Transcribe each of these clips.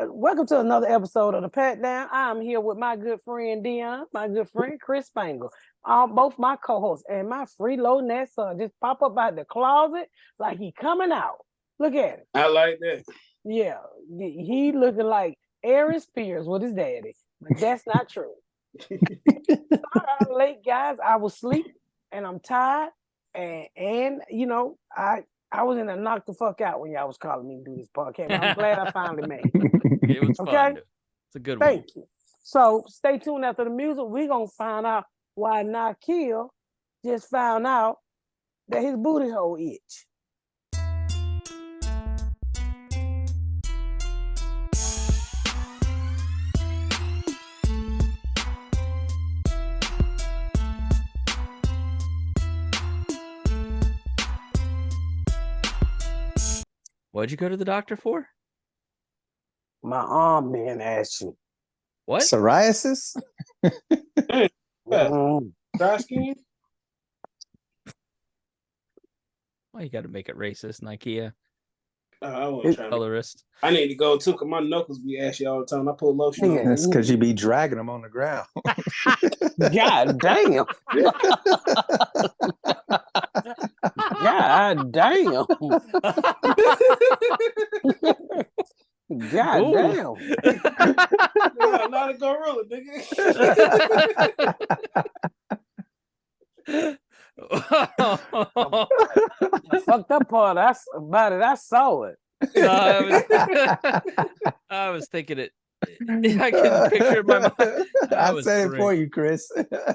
Welcome to another episode of the Pat Down. I'm here with my good friend Dion, my good friend Chris Spangle, both my co-hosts, and my freeloading that son just pop up out the closet like he coming out. Look at him. I like that. Yeah, he looking like Aaron Spears with his daddy, but that's not true. Sorry, I'm late, guys. I was asleep and I'm tired, and you know I was in a knock the fuck out when y'all was calling me to do this podcast. But I'm glad I finally made it. It was fun. It's a good one. Thank you. So stay tuned after the music. We're going to find out why Nakil just found out that his booty hole itch. What'd you go to the doctor for? My arm being ashy. What? Psoriasis? Dry skin? Well, you got to make it racist, Ikea. I wasn't trying to. Colorist. I need to go too, because my knuckles be ashy all the time. I put lotion on. That's because you be dragging them on the ground. God damn. God damn. God Ooh. damn. Yeah, not a gorilla, nigga. The fucked up part about it, I saw it. No, I was thinking it. I can picture it in my mind. I said it for you, Chris.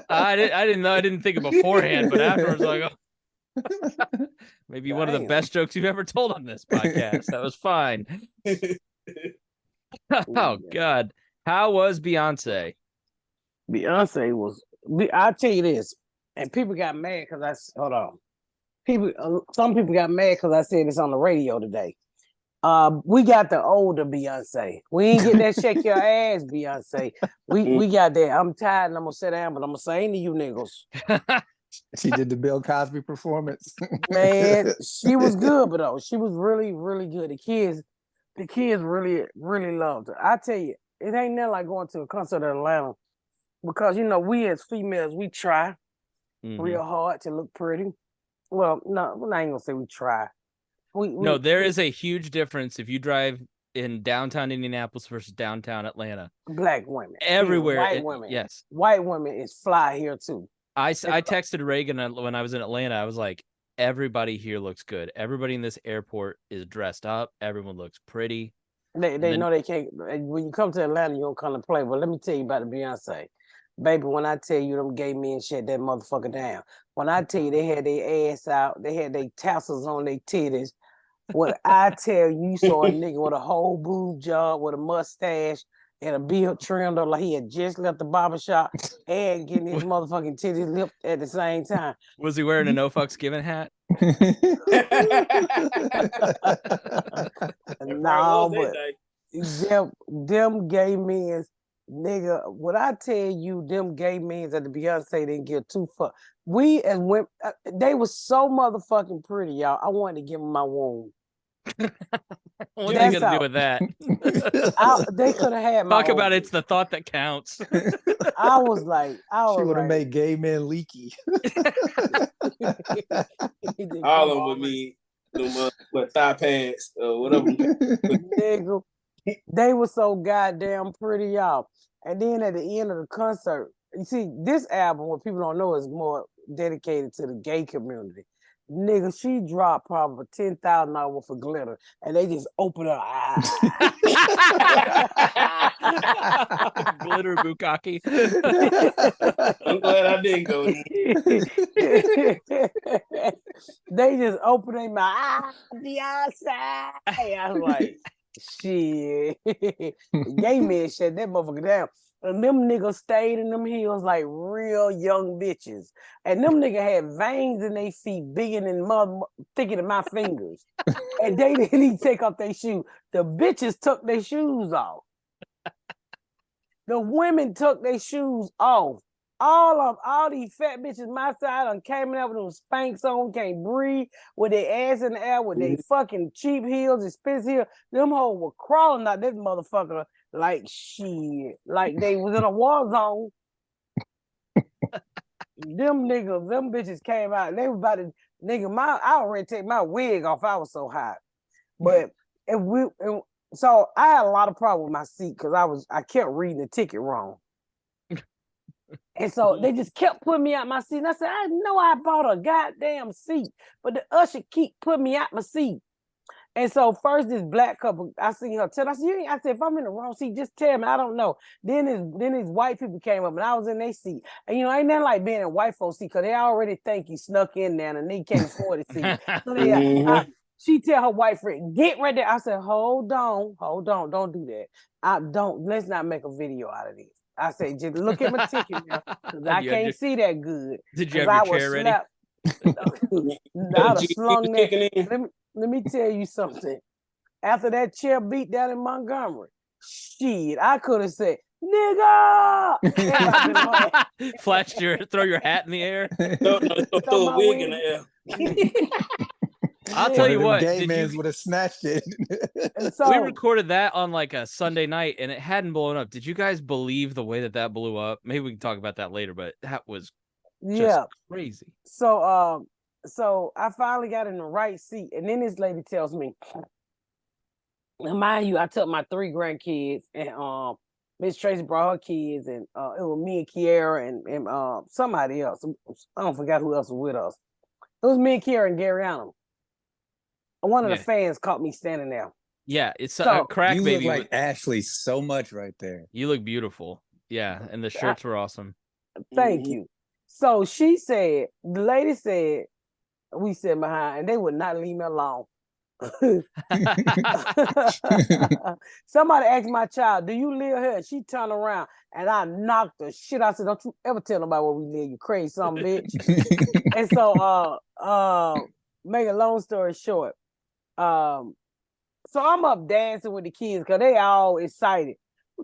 I didn't know. I didn't think it beforehand, but afterwards, like, oh. Maybe one of the best jokes you've ever told on this podcast. That was fine. Oh God, how was Beyonce? Beyonce was. I'll tell you this, and people got mad because hold on. Some people got mad because I said this on the radio today. We got the older Beyonce. We ain't get that shake your ass Beyonce. We got that. I'm tired and I'm gonna sit down, but I'm gonna sing to you niggas. She did the Bill Cosby performance. Man, she was good, but though she was really, really good. The kids really, really loved her. I tell you, it ain't nothing like going to a concert in Atlanta because you know we as females we try real hard to look pretty. Well, no, I ain't gonna say we try. No, there is a huge difference if you drive in downtown Indianapolis versus downtown Atlanta. Black women everywhere. White women. Yes, white women is fly here too. I texted Reagan when I was in Atlanta. I was like, everybody here looks good. Everybody in this airport is dressed up. Everyone looks pretty. They know they can't. When you come to Atlanta, you don't come to play. But let me tell you about the Beyonce. Baby, when I tell you them gay men shut that motherfucker down. When I tell you they had their ass out, they had their tassels on their titties. When I tell you saw a nigga with a whole boob job, with a mustache, and a beard trimmed up like he had just left the barbershop and getting his motherfucking titties lipped at the same time. Was he wearing a no fucks given hat? No, but them gay men, nigga, what I tell you, them gay men at the Beyonce didn't give two fuck. We as women, they were so motherfucking pretty, y'all. I wanted to give them my womb. What are they gonna do with that? They could have had my Talk about it's the thought that counts. I was like, she would have made gay men leaky. All of them with me, with thigh pads or whatever. Nigga, they were so goddamn pretty, y'all. And then at the end of the concert, you see, this album, what people don't know, is more dedicated to the gay community. Nigga, she dropped probably $10,000 worth of glitter, and they just opened her eyes. Glitter Bukake. I'm glad I didn't go. They just opened their mouth. Beyonce. I was like, shit. Gay men shut that motherfucker down. And them niggas stayed in them heels like real young bitches. And them niggas had veins in their feet bigger than thicker than my fingers. And they didn't even take off their shoes. The bitches took their shoes off. The women took their shoes off. all these fat bitches my side done came in there with them Spanx on, can't breathe, with their ass in the air, with their fucking cheap heels, expensive heels. Them hoes were crawling out this motherfucker like shit, like they was in a war zone. Them bitches came out. They was about to, I already take my wig off. I was so hot. But so I had a lot of problem with my seat because I kept reading the ticket wrong. And so they just kept putting me out my seat. And I said, I know I bought a goddamn seat, but the usher keep putting me out my seat. And so first this black couple, I seen her tell. I said, if I'm in the wrong seat, just tell me. I don't know. Then these white people came up and I was in their seat. And ain't nothing like being in white folks' seat because they already think you snuck in there and they can't afford the seat. So she tell her white friend, get right there. I said, hold on, don't do that. Let's not make a video out of this. I said, just look at my ticket now, because I can't see that good. Did you have your chair ready? I'd have slung that. Let me tell you something. After that chair beat down in Montgomery, shit, I could have said, nigga! Throw your hat in the air. No, throw a wig in the air. I'll tell you what, gay men would have snatched it. So, we recorded that on like a Sunday night and it hadn't blown up. Did you guys believe the way that blew up? Maybe we can talk about that later, but that was just crazy. So I finally got in the right seat, and then this lady tells me, now mind you, I took my 3 grandkids, and Miss Tracy brought her kids, and it was me and Kiara and somebody else. I don't forget who else was with us. It was me and Kiara and Gary Allen. One of the fans caught me standing there. Yeah, it's a crack you baby. You look like Ashley so much right there. You look beautiful. Yeah, and the shirts were awesome. Thank you. So she said, the lady said, we sit behind, and they would not leave me alone. Somebody asked my child, do you live here? She turned around, and I knocked the shit. I said, don't you ever tell nobody where we live, you crazy son of a bitch. And so, make a long story short, so I'm up dancing with the kids because they all excited.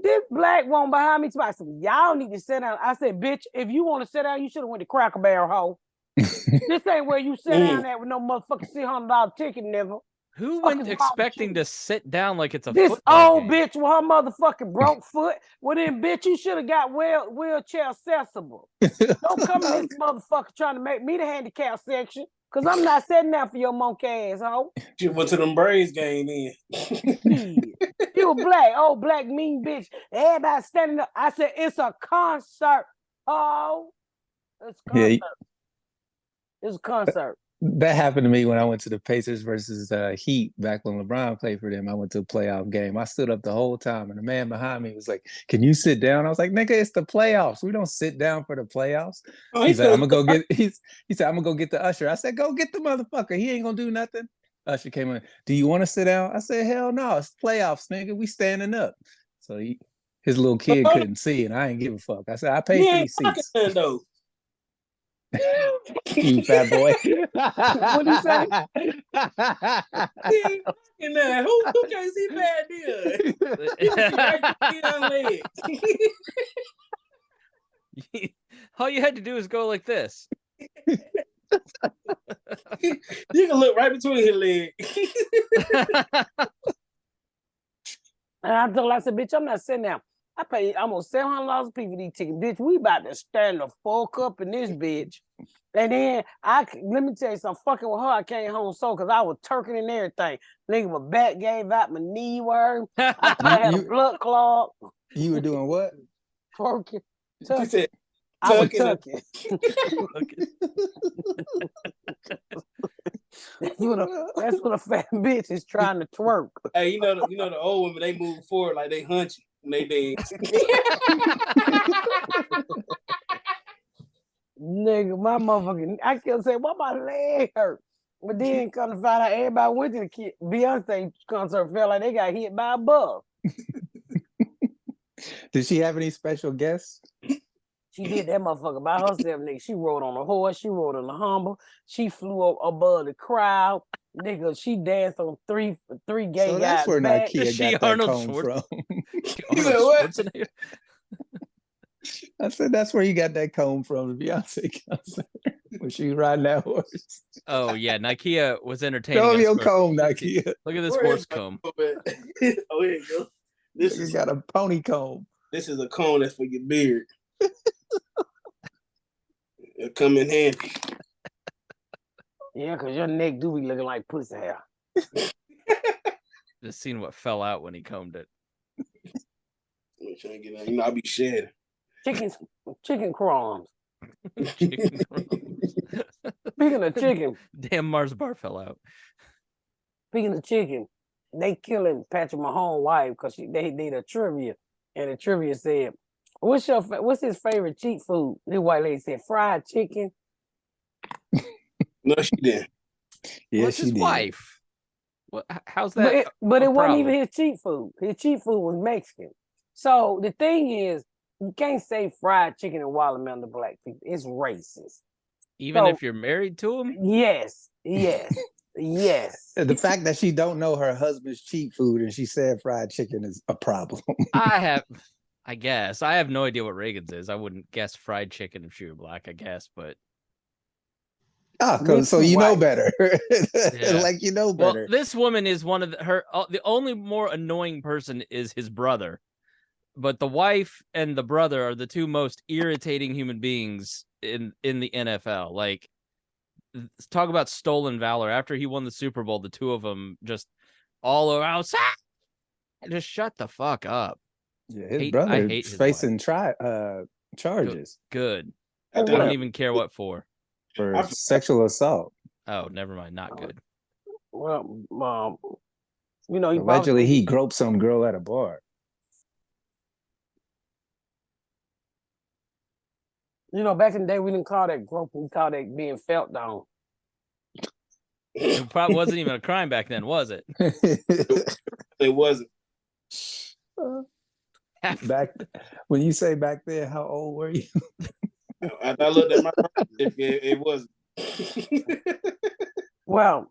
This black woman behind me, I said, y'all need to sit down. I said, bitch, if you want to sit down, you should have went to Cracker Barrel, hoe. This ain't where you sit down at with no motherfucking $600 ticket, nigga. Who went expecting to sit down like it's a this football old game? Bitch with her motherfucking broke foot? Well then, bitch, you should have got wheelchair accessible. Don't come in this motherfucker trying to make me the handicap section, because I'm not sitting down for your monkey ass, hoe. She went to them Braves game then. You a old black mean bitch. Everybody standing up. I said, it's a concert. Oh, it's a concert. It's a concert. That happened to me when I went to the Pacers versus Heat back when LeBron played for them. I went to a playoff game. I stood up the whole time, and the man behind me was like, "Can you sit down?" I was like, "Nigga, it's the playoffs. We don't sit down for the playoffs." He said, "I'm gonna go get." He said, "I'm gonna go get the usher." I said, "Go get the motherfucker. He ain't gonna do nothing." Usher came in. "Do you want to sit down?" I said, "Hell no. It's playoffs, nigga. We standing up." So his little kid couldn't see, and I ain't give a fuck. I said, "I paid for these seats." Though. You fat boy. What do you say? Who can't see bad deal? You can see all you had to do is go like this. You can look right between his legs. And I said, bitch, I'm not sitting down. I paid almost $700 a piece for these tickets. Bitch, we about to stand the fuck up in this bitch. And then let me tell you something, fucking with her, I came home so because I was turking and everything. Nigga, my back gave out, my knee worked. I had a blood clot. You were doing what? Twerking. She said, I was tucking. That's what a fat bitch is trying to twerk. Hey, you know the old women, they move forward like they hunchy and they dance. Nigga, my motherfucking, I kept saying, why my leg hurt? But then come to find out everybody went to the Beyonce concert, felt like they got hit by a bus. Did she have any special guests? She did that motherfucker by herself, nigga. She rode on a horse, she rode on a humble, she flew up above the crowd. Nigga, she danced on three gay guys. So that's where Nakia got that Arnold comb from. Arnold Schwarzenegger? I said that's where you got that comb from, the Beyonce concert. When she riding that horse. Oh yeah, Nikea was entertaining Show us. me your for comb, 50 Nikea. Look at this Where horse is my comb. comb at? Oh, here you go. This You is got a pony comb. this is a comb that's for your beard. It come in handy. Yeah, because your neck do be looking like pussy hair. Just seen what fell out when he combed it. I'm trying to get out. You know, I be shedding. Chicken crumbs. Chicken crumbs. Speaking of chicken, Damn, Mars bar fell out. speaking of chicken, they killing Patrick Mahomes' wife because they did a trivia, and the trivia said, what's his favorite cheat food?" The white lady said, "Fried chicken." No, she didn't. Yeah, What's she his did. wife? What? How's But that? it, but a it wasn't problem? even his cheat food. His cheat food was Mexican. So the thing is, you can't say fried chicken and watermelon to black people. It's racist. Even So- if you're married to him? Yes, yes, yes. The fact that she don't know her husband's cheat food and she said fried chicken is a problem. I guess. I have no idea what Reagan's is. I wouldn't guess fried chicken if she were black, I guess, but So you know White. better. Yeah. Like you know well, better. this woman is one of the only more annoying person is his brother. But the wife and the brother are the two most irritating human beings in the NFL. Like, talk about stolen valor. After he won the Super Bowl, the two of them just all around. Just shut the fuck up. Yeah, his I brother hate his facing charges Good. I I don't think even care what for. for sexual assault. Oh, never mind. Not good. Well, you know, Allegedly, he groped some girl at a bar. You know, back in the day, we didn't call that groping. We called that being felt down. It probably wasn't even a crime back then, was it? it wasn't. Back when you say back then, how old were you? I looked at my it wasn't. Well,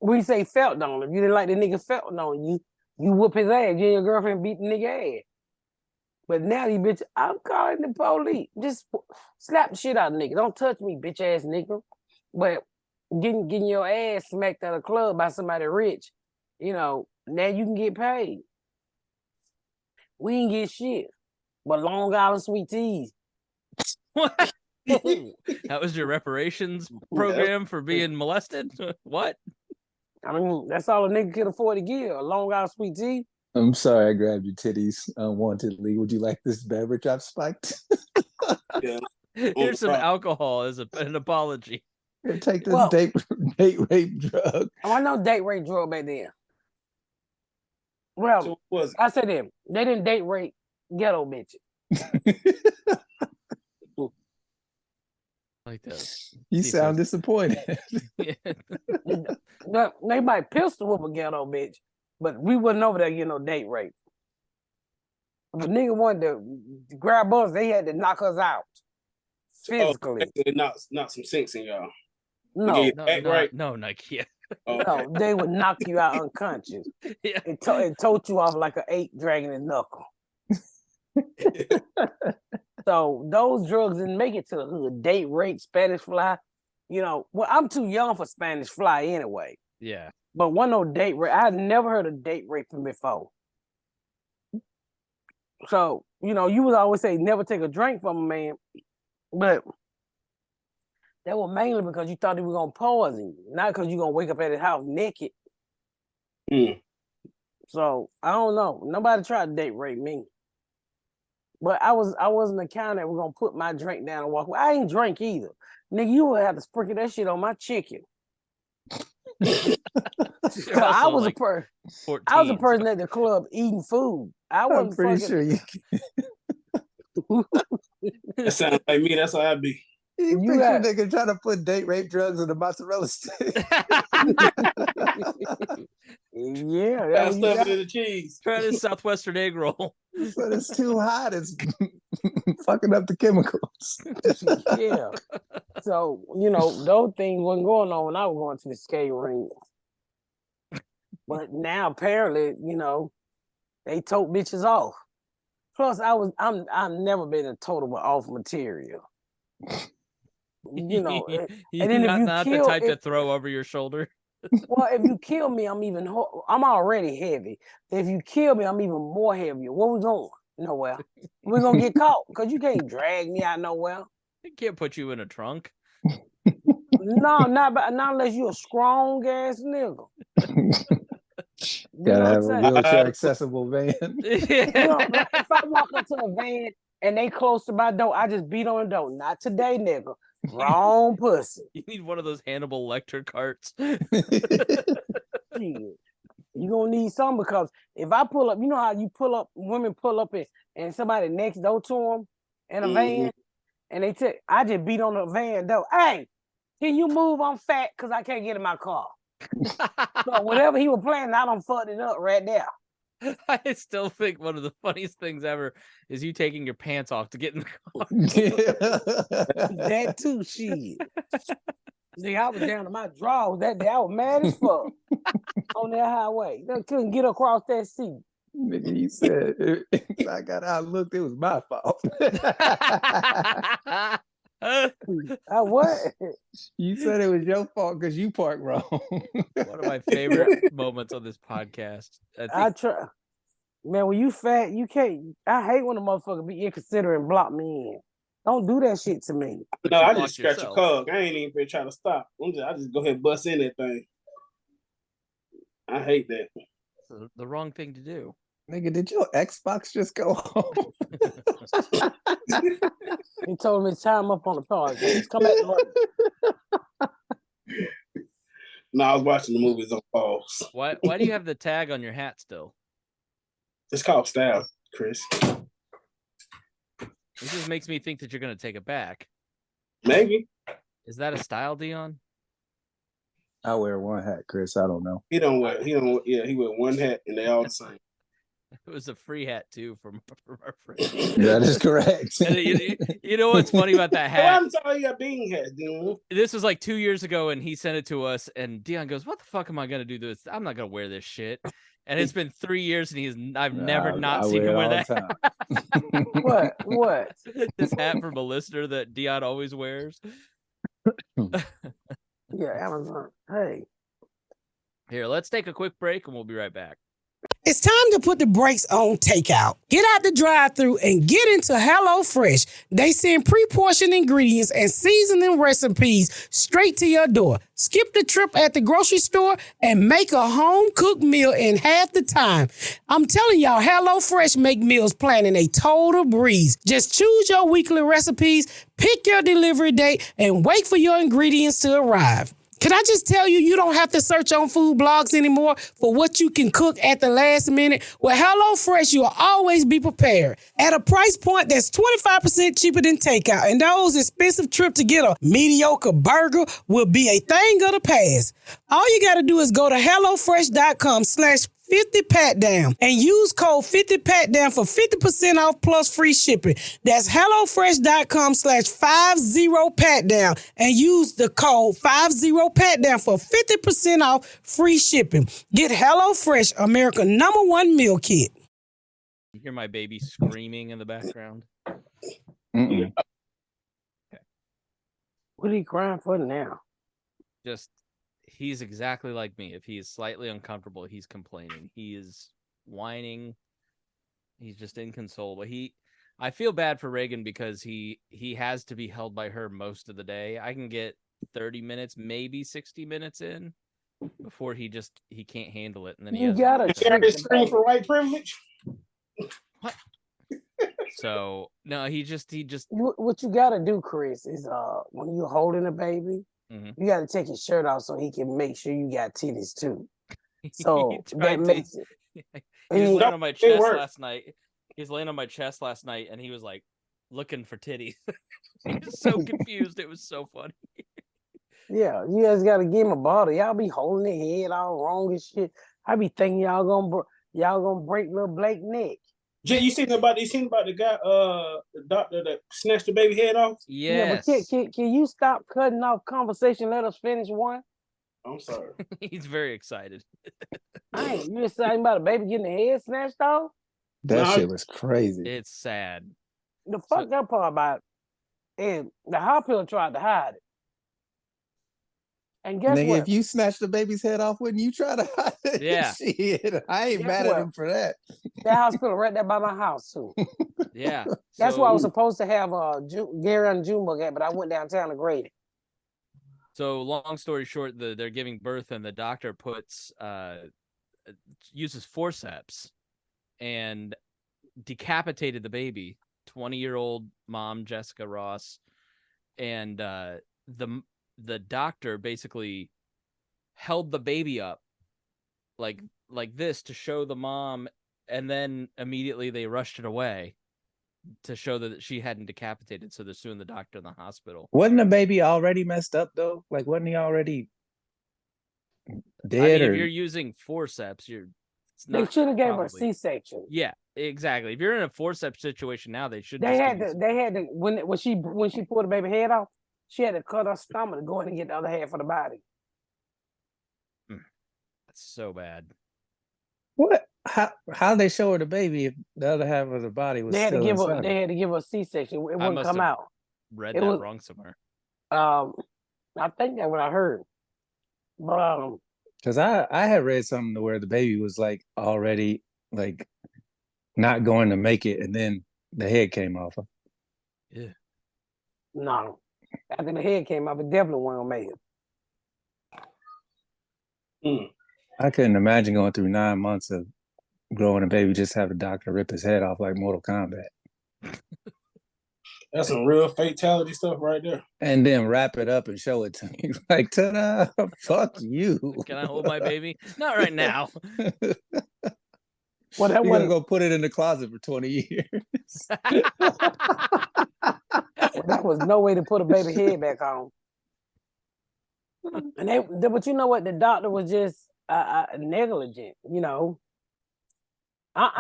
we say felt on. If you didn't like the nigga felt on you, you whoop his ass. You and your girlfriend beat the nigga ass. But now you bitch, I'm calling the police. Just slap the shit out of nigga. Don't touch me, bitch ass nigga. But getting your ass smacked at a club by somebody rich, you know, now you can get paid. We ain't get shit. But Long Island sweet teas. What? That was your reparations program for being molested? What? I mean, that's all a nigga could afford to give. A Long Island sweet tea. I'm sorry, I grabbed your titties unwantedly. Would you like this beverage I've spiked? Yeah. Here's some alcohol as an apology. Here, take this Well- date rape drug. Oh, I know date rape drug back then. Well, So what was it? I said them. They didn't date rape ghetto bitches. Like this. You See if sound disappointed. No, they might pistol whoop a ghetto bitch, but we wasn't over there getting no date rape. If a nigga wanted to grab us, they had to knock us out physically. They knock some sense in y'all. No, Okay. No, Act no, right. no, Nike. Oh, no, they would knock you out unconscious Yeah. and tote you off like an ape dragging his knuckle. So those drugs didn't make it to the hood. Date rape, Spanish fly. You know, well, I'm too young for Spanish fly anyway. Yeah. But one no date rape. I had never heard of date raping before. So, you know, you would always say never take a drink from a man, but that was mainly because you thought he was gonna poison you, not because you're gonna wake up at his house naked. Mm. So I don't know. Nobody tried to date rape me. But I wasn't the kind that was gonna put my drink down and walk away. I ain't drink either. Nigga, you would have to sprinkle that shit on my chicken. You're I also was like a person. 14. I was a person at the club eating food. I I'm wasn't pretty fucking. sure you That sounds like me. That's how I be. You You picture got- nigga trying to put date rape drugs in a mozzarella stick. Yeah, I that was you stuff got. it in the cheese. Try this Southwestern egg roll. But it's too hot. It's fucking up the chemicals. Yeah. So, you know, those things wasn't going on when I was going to the skate ring. But now apparently, you know, they tote bitches off. Plus, I've never been a total off material. You know, and then if you not kill, the type to throw over your shoulder. well, if you kill me, I'm already heavy. If you kill me, I'm even more heavier. Where we going? Nowhere. We're gonna get caught because you can't drag me out nowhere. They can't put you in a trunk. No, not unless you're a strong ass nigga. Gotta have a wheelchair I- accessible van. You know, like if I walk into a van and they close to my door, I just beat on the door. Not today, nigga. Wrong pussy. You need one of those Hannibal Lecter carts. Shit. You gonna need some because if I pull up, you know how you pull up, women pull up and somebody next door to them in a van, and I just beat on the van door. Hey, can you move? I'm fat because I can't get in my car. So whatever he was planning, I done fucked it up right there. I still think one of the funniest things ever is you taking your pants off to get in the car. That too, shit. See, I was down to my drawers that day. I was mad as fuck on that highway. They couldn't get across that seat. Nigga, you said I got outlooked. It was my fault. I what? You said it was your fault because you parked wrong. One of my favorite moments on this podcast. I try, man. When you fat, you can't. I hate when a motherfucker be inconsiderate and block me in. Don't do that shit to me. No, I blocked just scratch your yourself. cog. I ain't even been trying to stop. I just go ahead and bust in that thing. I hate that. It's the wrong thing to do. Nigga, did your Xbox just go home? He told me to time up on the podcast. Come back to work. No, I was watching the movies on pause. Why do you have the tag on your hat still? It's called style, Chris. This just makes me think that you're gonna take it back. Maybe. Is that a style, Dion? I wear one hat, Chris. I don't know. He wear one hat and they all the same. It was a free hat too from our friend. That is correct. And you know what's funny about that Well, hat? I'm telling you, got bean hats, dude. This was like 2 years ago, and he sent it to us. And Dion goes, "What the fuck am I gonna do this? I'm not gonna wear this shit." And it's been 3 years, and I've never not seen him wear that. What? This hat from a listener that Dion always wears. Yeah, Amazon. Hey. Here, let's take a quick break, and we'll be right back. It's time to put the brakes on takeout. Get out the drive-thru and get into HelloFresh. They send pre-portioned ingredients and seasoning recipes straight to your door. Skip the trip at the grocery store and make a home-cooked meal in half the time. I'm telling y'all, HelloFresh make meals planning a total breeze. Just choose your weekly recipes, pick your delivery date, and wait for your ingredients to arrive. Can I just tell you, you don't have to search on food blogs anymore for what you can cook at the last minute. With HelloFresh, you'll always be prepared at a price point that's 25% cheaper than takeout. And those expensive trips to get a mediocre burger will be a thing of the past. All you got to do is go to HelloFresh.com/50patdown and use code 50patdown for 50% off plus free shipping. That's HelloFresh.com/50patdown and use the code 50patdown for 50% off free shipping. Get HelloFresh, America's #1 meal kit. You hear my baby screaming in the background? Mm-mm. What are you crying for now? Just, he's exactly like me. If he is slightly uncomfortable, he's complaining. He is whining. He's just inconsolable. I feel bad for Reagan because he has to be held by her most of the day. I can get 30 minutes, maybe 60 minutes in before he can't handle it. And then You gotta Share this screen for white privilege. What? So no, he just what you gotta do, Chris, is when you're holding a baby, you gotta take his shirt off so he can make sure you got titties too. So that makes it. He was laying on my chest last night. He was laying on my chest last night, and he was like looking for titties. He was so confused. It was so funny. Yeah, you guys gotta give him a bottle. Y'all be holding their head all wrong and shit. I be thinking y'all gonna break little Blake neck. Jay, you seen about the guy, the doctor that snatched the baby head off? Yes. Yeah, but can you stop cutting off conversation? Let us finish one. I'm sorry. He's very excited. I ain't you excited about a baby getting the head snatched off? That shit was crazy. It's sad. The fucked up part about it is the hospital tried to hide it. And guess Nigga, what? if you snatch the baby's head off, wouldn't you try to hide it? Yeah. Shit, I ain't Guess mad what? at him for that. That hospital right there by my house too. Yeah. That's So- where I was supposed to have Gary and Junebug at, but I went downtown to grade it. So long story short, they're giving birth and the doctor uses forceps and decapitated the baby. 20-year-old mom, Jessica Ross, and the doctor basically held the baby up like this to show the mom, and then immediately they rushed it away to show that she hadn't decapitated, so they're suing the doctor in the hospital. Wasn't the baby already messed up though? Like, wasn't he already dead? I mean, or if you're using forceps, They should have gave her a C-section. Yeah, exactly. If you're in a forceps situation now, they should. They had to when she pulled the baby head off, she had to cut her stomach to go in and get the other half of the body. That's so bad. what? How they show her the baby if the other half of the body was They had to still give her. inside? They had to give her a C-section. It wouldn't must come have out. Read It that was- wrong somewhere. I think that's what I heard. But Because I had read something to where the baby was like already like not going to make it, and then the head came off. Yeah. no, after the head came off, it definitely wasn't gonna make it. I couldn't imagine going through 9 months of growing a baby, just have the doctor rip his head off like Mortal Kombat. That's some real fatality stuff right there. And then wrap it up and show it to me. Like, ta-da, fuck you. Can I hold my baby? Not right now. Well, that You're gonna wasn't. go put it in the closet for 20 years. That was no way to put a baby head back on. And but you know what? The doctor was just negligent. You know.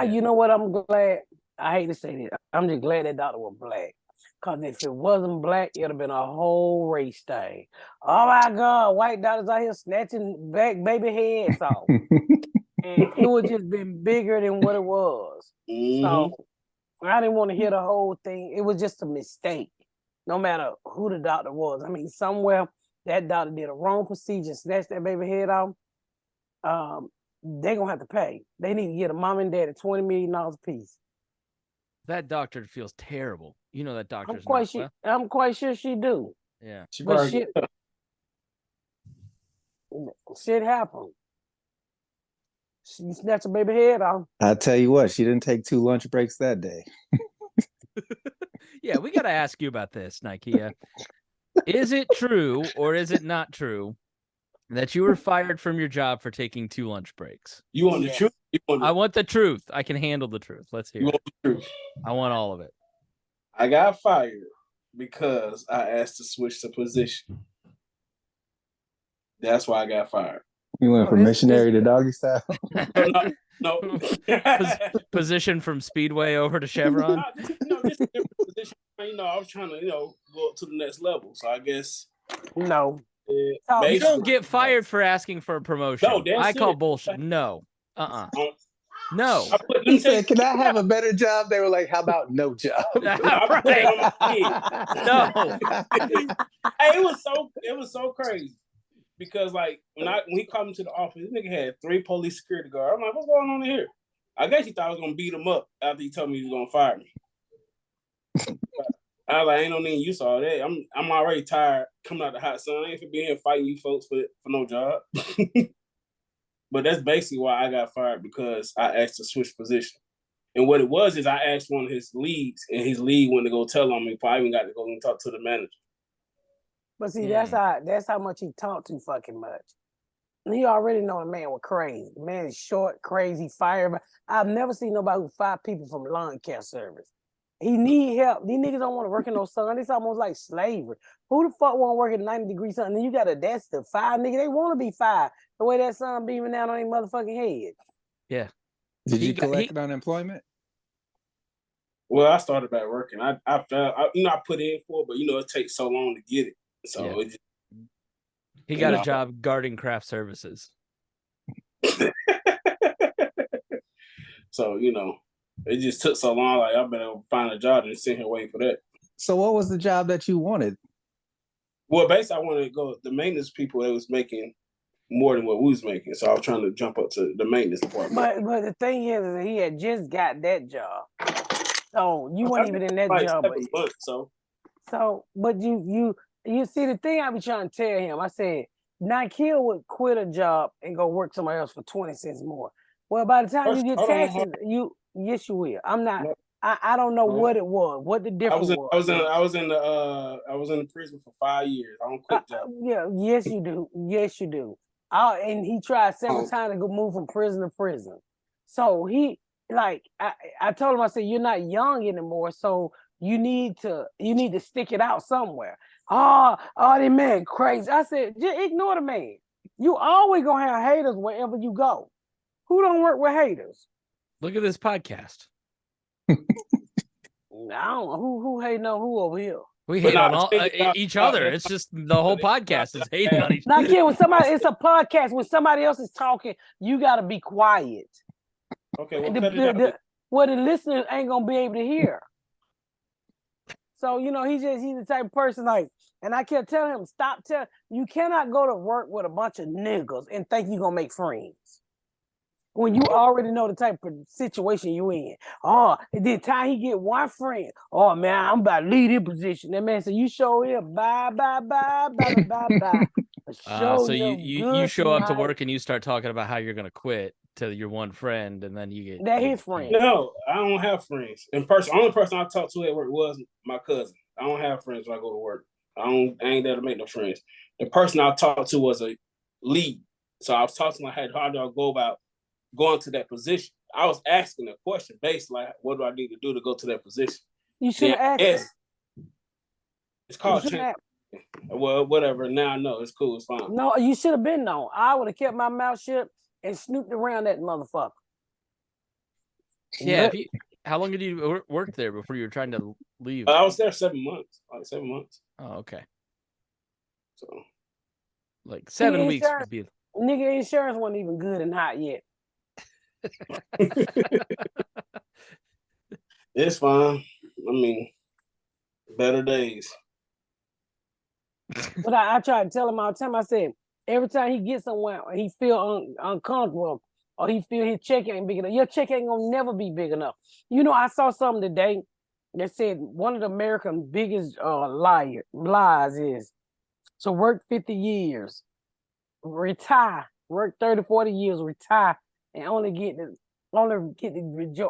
You know what? I'm glad. I hate to say this. I'm just glad that doctor was black. Cause if it wasn't black, it'd have been a whole race thing. Oh my God, white doctors out here snatching back baby heads off. And it would just been bigger than what it was. So I didn't want to hear the whole thing. It was just a mistake, no matter who the doctor was. I mean, somewhere that doctor did a wrong procedure, snatched that baby head off. They're gonna have to pay. They need to get a mom and dad $20 million a piece. That doctor feels terrible. You know that doctor's I'm quite sure she do. Yeah. But shit happened. She snatched a baby head off. I tell you what, she didn't take 2 lunch breaks that day. Yeah, we got to ask you about this, Nikia. Is it true or is it not true that you were fired from your job for taking 2 lunch breaks? You want the truth? I want the truth. I can handle the truth. Let's hear You it. want the truth? I want all of it. I got fired because I asked to switch the position. That's why I got fired. You went from missionary to doggy style? No. Position from Speedway over to Chevron? Just a different position. I was trying to, go up to the next level. So I guess. No. You don't get fired for asking for a promotion. No, that's I call it. bullshit. No. No. He said, "Can I have a better job?" They were like, "How about no job?" Right. No. Hey, it was so crazy because like when he called me to the office, this nigga had 3 police security guards. I'm like, what's going on in here? I guess he thought I was gonna beat him up after he told me he was gonna fire me. I was like, ain't no need you saw that. I'm already tired coming out the hot sun. I ain't for being here fighting you folks for no job. But that's basically why I got fired, because I asked to switch position. And what it was is I asked one of his leads, and his lead wanted to go tell on me before I even got to go and talk to the manager. But see, that's how much he talked too fucking much. He already know the man was crazy. The man is short, crazy, fire. I've never seen nobody who fired people from lawn care service. He need help. These niggas don't want to work in no sun. It's almost like slavery. Who the fuck want to work in 90-degree sun? And then you got to that's the fire nigga. They want to be fired. The way that sun beaming down on their motherfucking head. Yeah. Did you collect unemployment? Well, I started back working. I put in for it, but it takes so long to get it. So he got a job guarding craft services. So, It just took so long. Like, I better find a job and sit here waiting for that. So what was the job that you wanted? Well, basically, I wanted to go. The maintenance people, they was making more than what we was making, so I was trying to jump up to the maintenance department. But the thing is that he had just got that job, so you weren't even in that like job. 7 months, But you see the thing I be trying to tell him. I said, Nikhil would quit a job and go work somewhere else for 20 cents more. Well, by the time you get taxes, yes, you will. I'm not. No. I don't know what it was, what the difference was. I was in the prison for 5 years. I don't quit job. Yeah, yes, you do. Yes, you do. And he tried several times to go move from prison to prison. So he I told him, I said, you're not young anymore, so you need to stick it out somewhere. Oh, that man crazy. I said, just ignore the man. You always gonna have haters wherever you go. Who don't work with haters? Look at this podcast. I don't know who hating on who over here. We hate on all each other. It's just the whole podcast is hating on each other. Not kidding. When somebody, it's a podcast. When somebody else is talking, you gotta be quiet. Okay, well, the listeners ain't gonna be able to hear. So he's the type of person and I kept telling him, you cannot go to work with a bunch of niggas and think you're gonna make friends when you already know the type of situation you in. Oh, and then time he get one friend. Oh man, I'm about to leave this position. That man said, you show here, bye. So you show up to work and you start talking about how you're gonna quit to your one friend, and then you get that his friend. No, I don't have friends. In person, only person I talked to at work was my cousin. I don't have friends when I go to work. I ain't there to make no friends. The person I talked to was a lead. So I was talking like, hey, how do I go about going to that position? I was asking a question based like, what do I need to do to go to that position? You should have asked. It's called well, whatever. Now I know. It's cool. It's fine. No, you should have been known. I would have kept my mouth shut and snooped around that motherfucker. Yeah. How long did you work there before you were trying to leave? I was there 7 months. Like 7 months. Oh, okay. So, like 7 weeks would be. Nigga, insurance wasn't even good and hot yet. It's fine. I mean, better days. But I try to tell him all the time. I said, every time he gets somewhere, he feel uncomfortable, or he feel his check ain't big enough. Your check ain't gonna never be big enough. I saw something today that said one of the American biggest lies is to work 50 years, retire, work 30, 40 years, retire, and only get to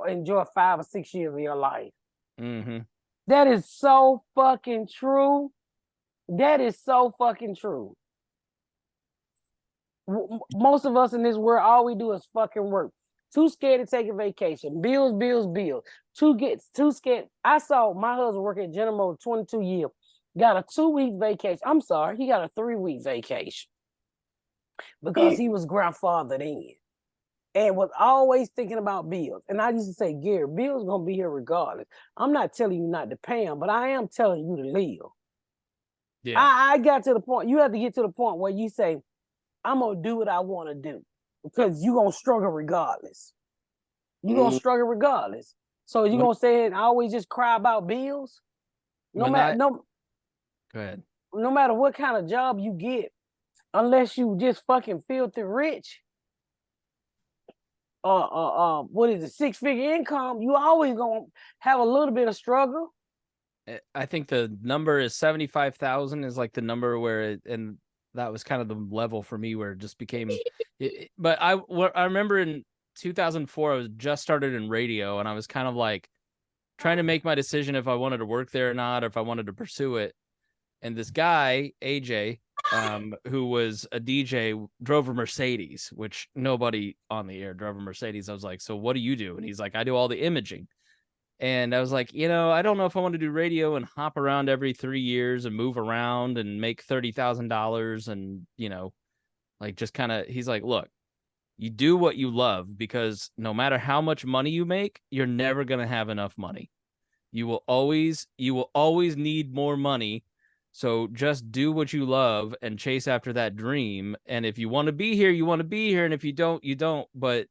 enjoy 5 or 6 years of your life. Mm-hmm. That is so fucking true. That is so fucking true. Most of us in this world, all we do is fucking work. Too scared to take a vacation. Bills. Too scared. I saw my husband work at General Motors 22 years. Got a 2-week vacation. I'm sorry, he got a 3-week vacation because he was grandfathered in and was always thinking about bills. And I used to say, Gary, bills gonna be here regardless. I'm not telling you not to pay them, but I am telling you to live. Yeah. I got to the point. You have to get to the point where you say, I'm gonna do what I want to do, because you're gonna struggle regardless. You're gonna struggle regardless. So you're gonna say and always just cry about bills? Go ahead. No matter what kind of job you get, unless you just fucking filthy rich, what is it, 6-figure income, you always gonna have a little bit of struggle. I think the number is 75,000 is like the number where and that was kind of the level for me where it just became. But I remember in 2004, I was just started in radio, and I was kind of like trying to make my decision if I wanted to work there or not, or if I wanted to pursue it. And this guy, AJ, who was a DJ, drove a Mercedes, which nobody on the air drove a Mercedes. I was like, so what do you do? And he's like, I do all the imaging. And I was like, I don't know if I want to do radio and hop around every 3 years and move around and make $30,000 and, like just kind of, he's like, look, you do what you love, because no matter how much money you make, you're never going to have enough money. You will always need more money. So just do what you love and chase after that dream. And if you want to be here, you want to be here. And if you don't, you don't. But,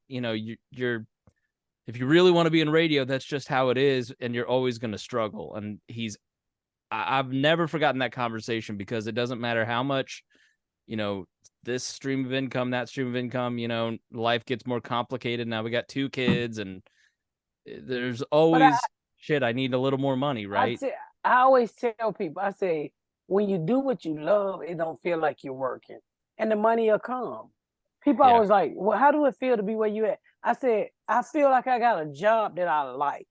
if you really want to be in radio, that's just how it is, and you're always going to struggle. And I've never forgotten that conversation, because it doesn't matter how much, this stream of income, that stream of income, life gets more complicated. Now we got 2 kids, and there's always shit. I need a little more money, right? I always tell people, I say, when you do what you love, it don't feel like you're working, and the money will come. People always like, well, how do it feel to be where you at? I said, I feel like I got a job that I like.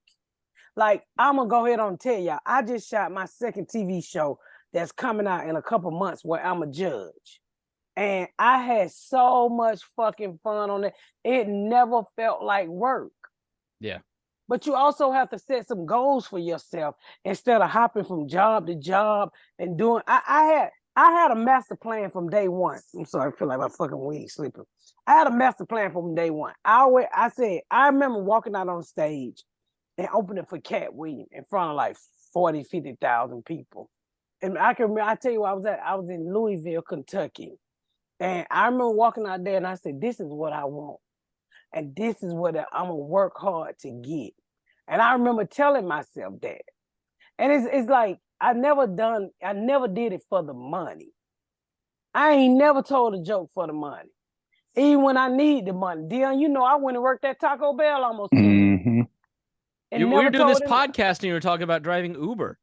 Like, I'm going to go ahead and tell y'all, I just shot my second TV show that's coming out in a couple months where I'm a judge. And I had so much fucking fun on it. It never felt like work. Yeah. But you also have to set some goals for yourself instead of hopping from job to job and doing. I had a master plan from day one. I'm sorry, I feel like my fucking wig slipping. I had a master plan from day one. I remember walking out on stage and opening for Cat Williams in front of like 40, 50,000 people. And I tell you where I was at. I was in Louisville, Kentucky. And I remember walking out there and I said, this is what I want. And this is what I'm going to work hard to get. And I remember telling myself that. And it's like, I never did it for the money. I ain't never told a joke for the money. Even when I need the money. Dion, I went and worked at Taco Bell almost 2 years. We were doing this podcast and you were talking about driving Uber.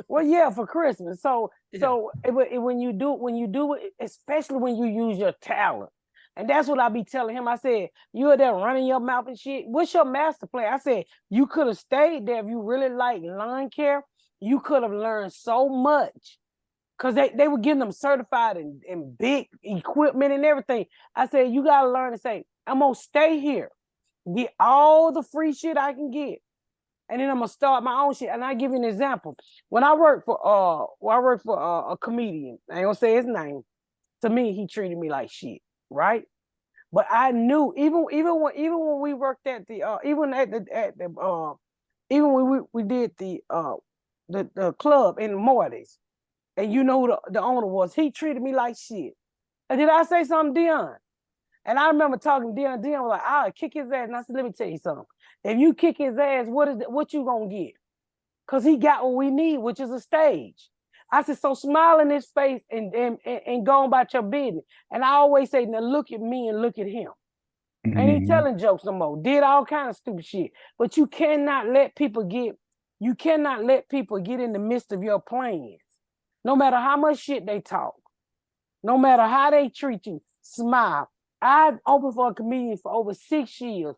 Well, yeah, for Christmas. So when you do it, especially when you use your talent. And that's what I be telling him. I said, you're there running your mouth and shit. What's your master plan? I said, you could have stayed there if you really like lawn care. You could have learned so much. Because they were getting them certified in big equipment and everything. I said, you got to learn to say, I'm going to stay here. Get all the free shit I can get. And then I'm going to start my own shit. And I give you an example. When I worked for a comedian, I ain't going to say his name. To me, he treated me like shit. Right, but I knew even when we worked at the even when we did the club in Morty's, and who the owner was, he treated me like shit. And did I say something, Dion? And I remember talking to Dion. Dion was like, "I'll kick his ass." And I said, "Let me tell you something. If you kick his ass, what you gonna get? Cause he got what we need, which is a stage." I said, so smile in his face and go on about your business. And I always say, now look at me and look at him. Ain't he telling jokes no more. Did all kind of stupid shit. But you cannot let people get in the midst of your plans. No matter how much shit they talk. No matter how they treat you, smile. I opened for a comedian for over 6 years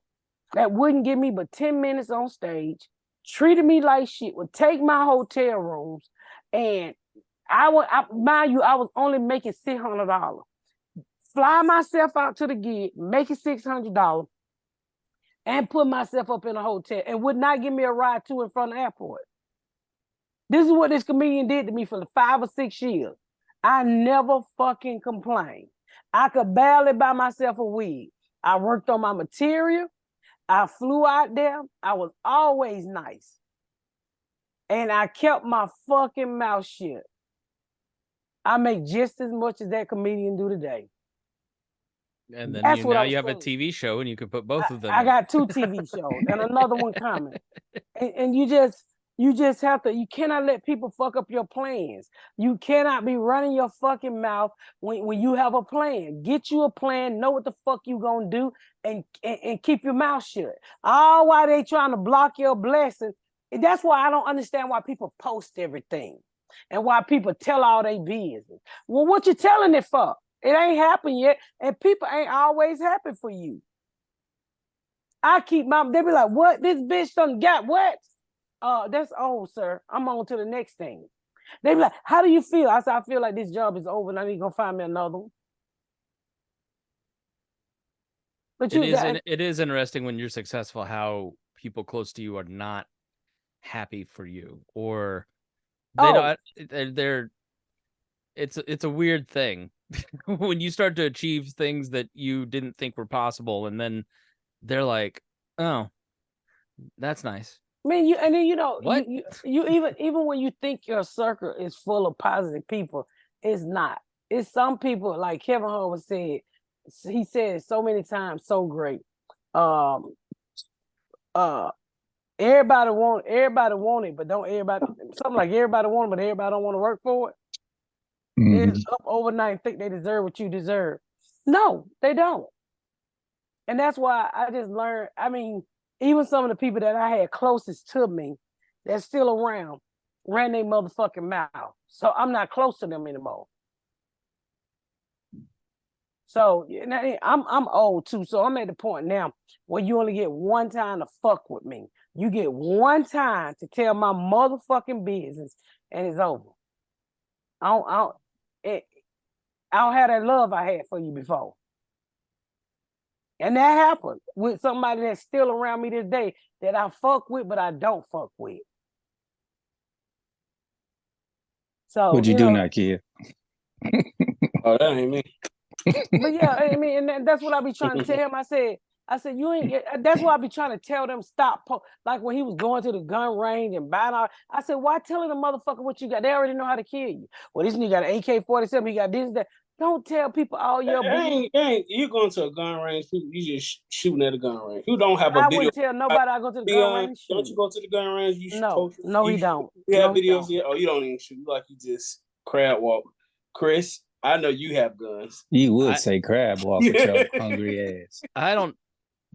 that wouldn't give me but 10 minutes on stage, treated me like shit, would take my hotel rooms, and I was only making $600. Fly myself out to the gig, making $600, and put myself up in a hotel, and would not give me a ride to and from the airport. This is what this comedian did to me for the 5 or 6 years. I never fucking complained. I could barely buy myself a wig. I worked on my material. I flew out there. I was always nice. And I kept my fucking mouth shut. I make just as much as that comedian do today. And then now you have a TV show and you can put both of them. I got 2 TV shows and another one coming. And you just have to, you cannot let people fuck up your plans. You cannot be running your fucking mouth when you have a plan. Get you a plan, know what the fuck you gonna do, and keep your mouth shut. All while they trying to block your blessing. That's why I don't understand why people post everything and why people tell all their business. Well, what you telling it for? It ain't happened yet, and people ain't always happy for you. They be like, what? This bitch done got what? That's old, sir. I'm on to the next thing. They be like, how do you feel? I said, I feel like this job is over and I need to go find me another one. But it is interesting when you're successful how people close to you are not happy for you, or it's a weird thing when you start to achieve things that you didn't think were possible, and then they're like, oh, that's nice. I mean, what? you even when you think your circle is full of positive people, it's not. It's some people, like Kevin Hart said, he said it so many times, so great. everybody want it, but don't everybody something like everybody want it, but everybody don't want to work for it. They just up overnight and think they deserve what you deserve. No, they don't. And that's why I just learned. I mean, even some of the people that I had closest to me that's still around ran their motherfucking mouth. So I'm not close to them anymore. So I'm old too. So I'm at the point now where you only get one time to fuck with me. You get one time to tell my motherfucking business, and it's over. I don't have that love I had for you before. And that happened with somebody that's still around me this day that I fuck with, but I don't fuck with. So What'd you do now, kid? Oh, that ain't me. But yeah, I mean, and that's what I be trying to tell him. I said, you ain't. That's why I be trying to tell them stop. Like when he was going to the gun range and buying all. I said, why telling the motherfucker what you got? They already know how to kill you. Well, this nigga got an AK-47. He got this, that. Don't tell people all your business. You going to a gun range? You just shooting at a gun range. You don't have a I video. wouldn't tell nobody I go to the gun range. Don't you go to the gun range? You No, he don't. You have videos yet? Oh, you don't even shoot. Like you just crab walk. Chris, I know you have guns. You would say crab walk with your hungry ass. I don't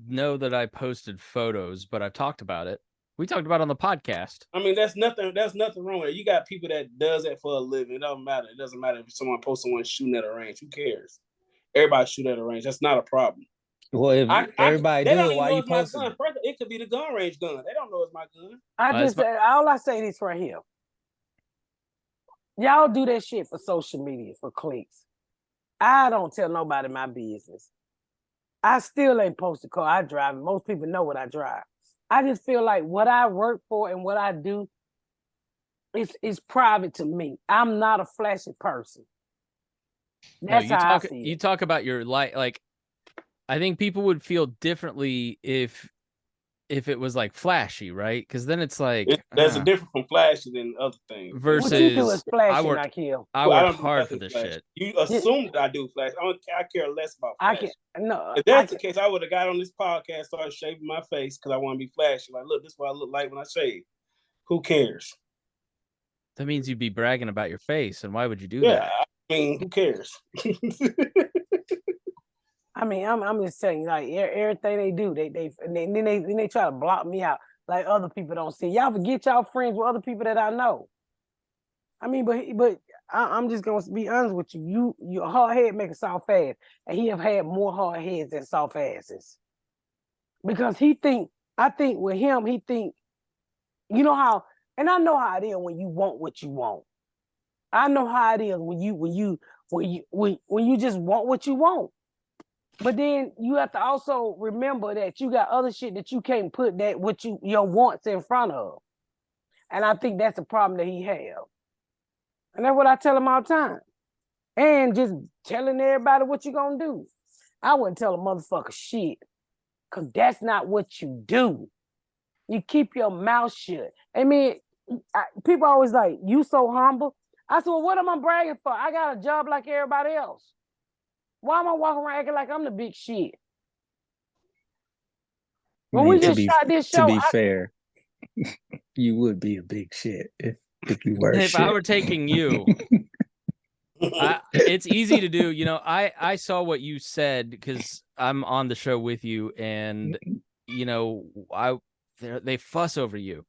know that I posted photos, but I've talked about it. We talked about it on the podcast. I mean, that's nothing wrong with it. You got people that does that for a living. It doesn't matter. It doesn't matter if someone posts someone shooting at a range. Who cares? Everybody shoot at a range. That's not a problem. Well, if everybody do it, why you posting it? Further, it could be the gun range gun. They don't know it's my gun. All I say this right here. Y'all do that shit for social media, for clicks. I don't tell nobody my business. I still ain't posted car I drive. Most people know what I drive. I just feel like what I work for and what I do is private to me. I'm not a flashy person. That's how I feel. You talk about your life. Like, I think people would feel differently if it was like flashy, right? Because then it's like there's a difference from flashy than other things. Versus what you do is flashy, I work hard for this shit. You assume that I do flash. I care less about flash. If that's the case, I would have got on this podcast, started shaving my face because I want to be flashy. Like, look, this is what I look like when I shave. Who cares? That means you'd be bragging about your face, and why would you do that? I mean, who cares? I mean, I'm just saying, like everything they do, they try to block me out, like other people don't see. Y'all forget y'all friends with other people that I know. I mean, but I'm just gonna be honest with you. Your hard head make a soft ass, and he have had more hard heads than soft asses. Because I think with him, he think, you know how, and I know how it is when you want what you want. I know how it is when you just want what you want. But then you have to also remember that you got other shit that you can't put your wants in front of. And I think that's a problem that he have. And that's what I tell him all the time. And just telling everybody what you gonna do. I wouldn't tell a motherfucker shit. Cause that's not what you do. You keep your mouth shut. I mean, people always like, you so humble. I said, well, what am I bragging for? I got a job like everybody else. Why am I walking around acting like I'm the big shit? When we just shot this show, to be fair, you would be a big shit if you were. If I were taking you, it's easy to do. You know, I saw what you said because I'm on the show with you, and you know, they fuss over you,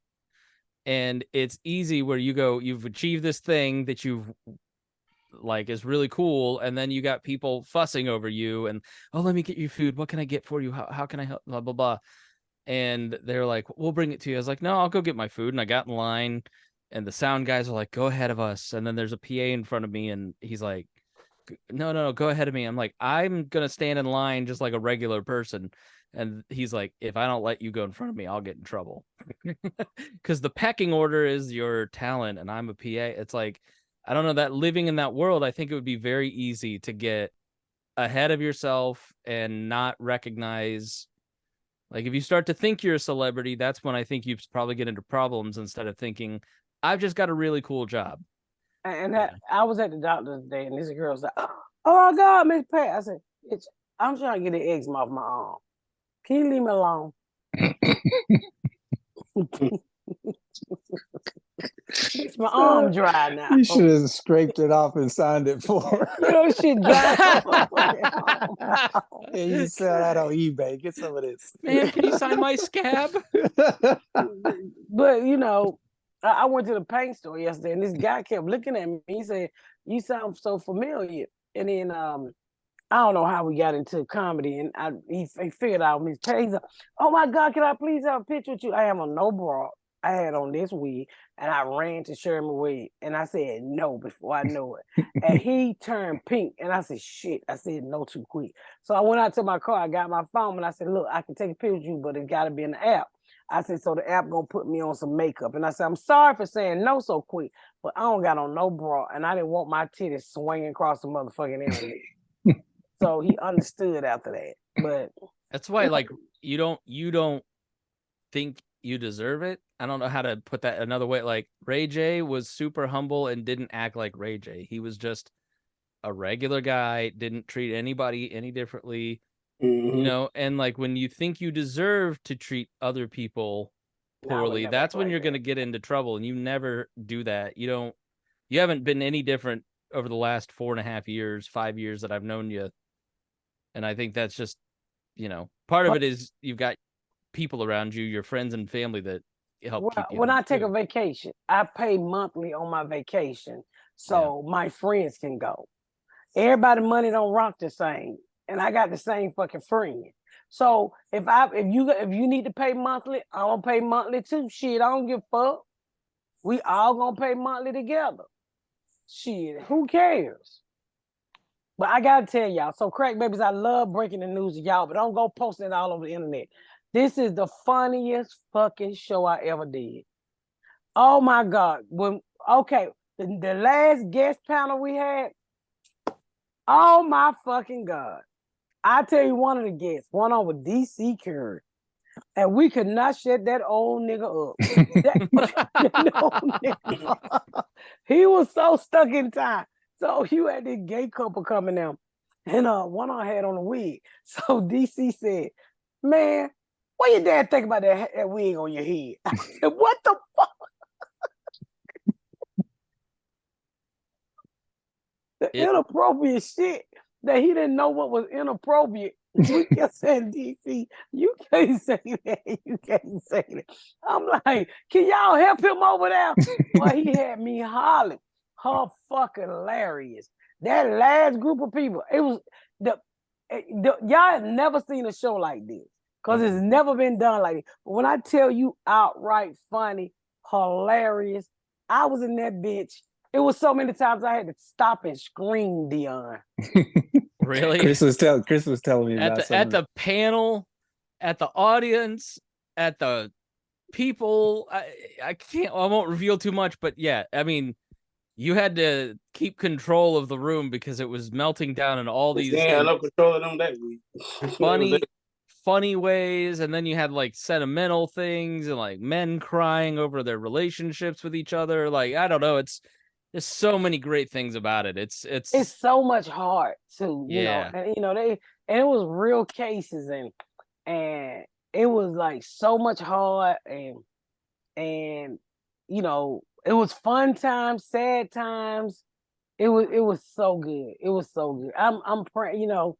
and it's easy where you go, you've achieved this thing that you've like is really cool, and then you got people fussing over you and, oh, let me get you food, what can I get for you, how can I help, blah blah blah, and they're like, we'll bring it to you. I was like, no, I'll go get my food. And I got in line, and the sound guys are like, go ahead of us, and then there's a PA in front of me, and he's like, no, go ahead of me. I'm like, I'm gonna stand in line just like a regular person, and he's like, if I don't let you go in front of me, I'll get in trouble. Because the pecking order is your talent, and I'm a PA. It's like, I don't know, that living in that world, I think it would be very easy to get ahead of yourself and not recognize. Like, if you start to think you're a celebrity, that's when I think you probably get into problems, instead of thinking, I've just got a really cool job. And I was at the doctor today, and this girl was like, oh my God, Miss Pat. I said, I'm trying to get an eczema off my arm. Can you leave me alone? It's my arm dry now. You should have scraped it off and signed it for her. You know, shit dry. Yeah, you sell that on eBay. Get some of this. Man, can you sign my scab? But you know, I went to the paint store yesterday, and this guy kept looking at me. He said, "You sound so familiar." And then I don't know how we got into comedy, and he figured out his page. He's like, "Oh my God, can I please have a picture with you?" I have on no bra. I had on this wig, and I ran to share my wig, and I said no before I know it. And he turned pink, and I said, "Shit!" I said no too quick. So I went out to my car. I got my phone, and I said, "Look, I can take a picture with you, but it got to be in the app." I said, "So the app gonna put me on some makeup," and I said, "I'm sorry for saying no so quick, but I don't got on no bra, and I didn't want my titties swinging across the motherfucking internet." So he understood after that. But that's why, like, you don't think you deserve it. I don't know how to put that another way. Like, Ray J was super humble and didn't act like Ray J. He was just a regular guy, didn't treat anybody any differently, you know. And like, when you think you deserve to treat other people poorly, that's when you're going to get into trouble, and you never do that. You haven't been any different over the last 4.5 years, 5 years that I've known you. And I think that's just, you know, part of it is you've got people around you, your friends and family, that help keep you. When I take a vacation, I pay monthly on my vacation, so my friends can go. Everybody's money don't rock the same, and I got the same fucking friend. So if you need to pay monthly, I'm gonna pay monthly too. Shit, I don't give a fuck. We all gonna pay monthly together. Shit, who cares? But I gotta tell y'all, so crack babies, I love breaking the news to y'all, but don't go posting it all over the internet. This is the funniest fucking show I ever did. Oh my God. The last guest panel we had, oh my fucking God. I tell you, one of the guests, one on with DC Curry, and we could not shut that old nigga up. He was so stuck in time. So you had this gay couple coming down, and one I had on a wig. So DC said, "Man, what your dad think about that wig on your head?" I said, "What the fuck?" Inappropriate shit that he didn't know what was inappropriate. We kept saying, DC, you can't say that. You can't say that. I'm like, can y'all help him over there? Well, he had me hollering. Her fucking hilarious. That last group of people, it was y'all have never seen a show like this, because it's never been done like this. But when I tell you outright funny, hilarious, I was in that bitch. It was so many times I had to stop and scream, Dion. Really? Chris was telling me about at the panel, at the audience, at the people. I won't reveal too much, but yeah, I mean, you had to keep control of the room because it was melting down in all these no control of them that week. funny ways, and then you had like sentimental things and like men crying over their relationships with each other. Like, I don't know, there's so many great things about it. It's so much heart too, you know. And it was real cases, and it was like so much heart, and you know, it was fun times, sad times. It was so good. It was so good. I'm praying, you know,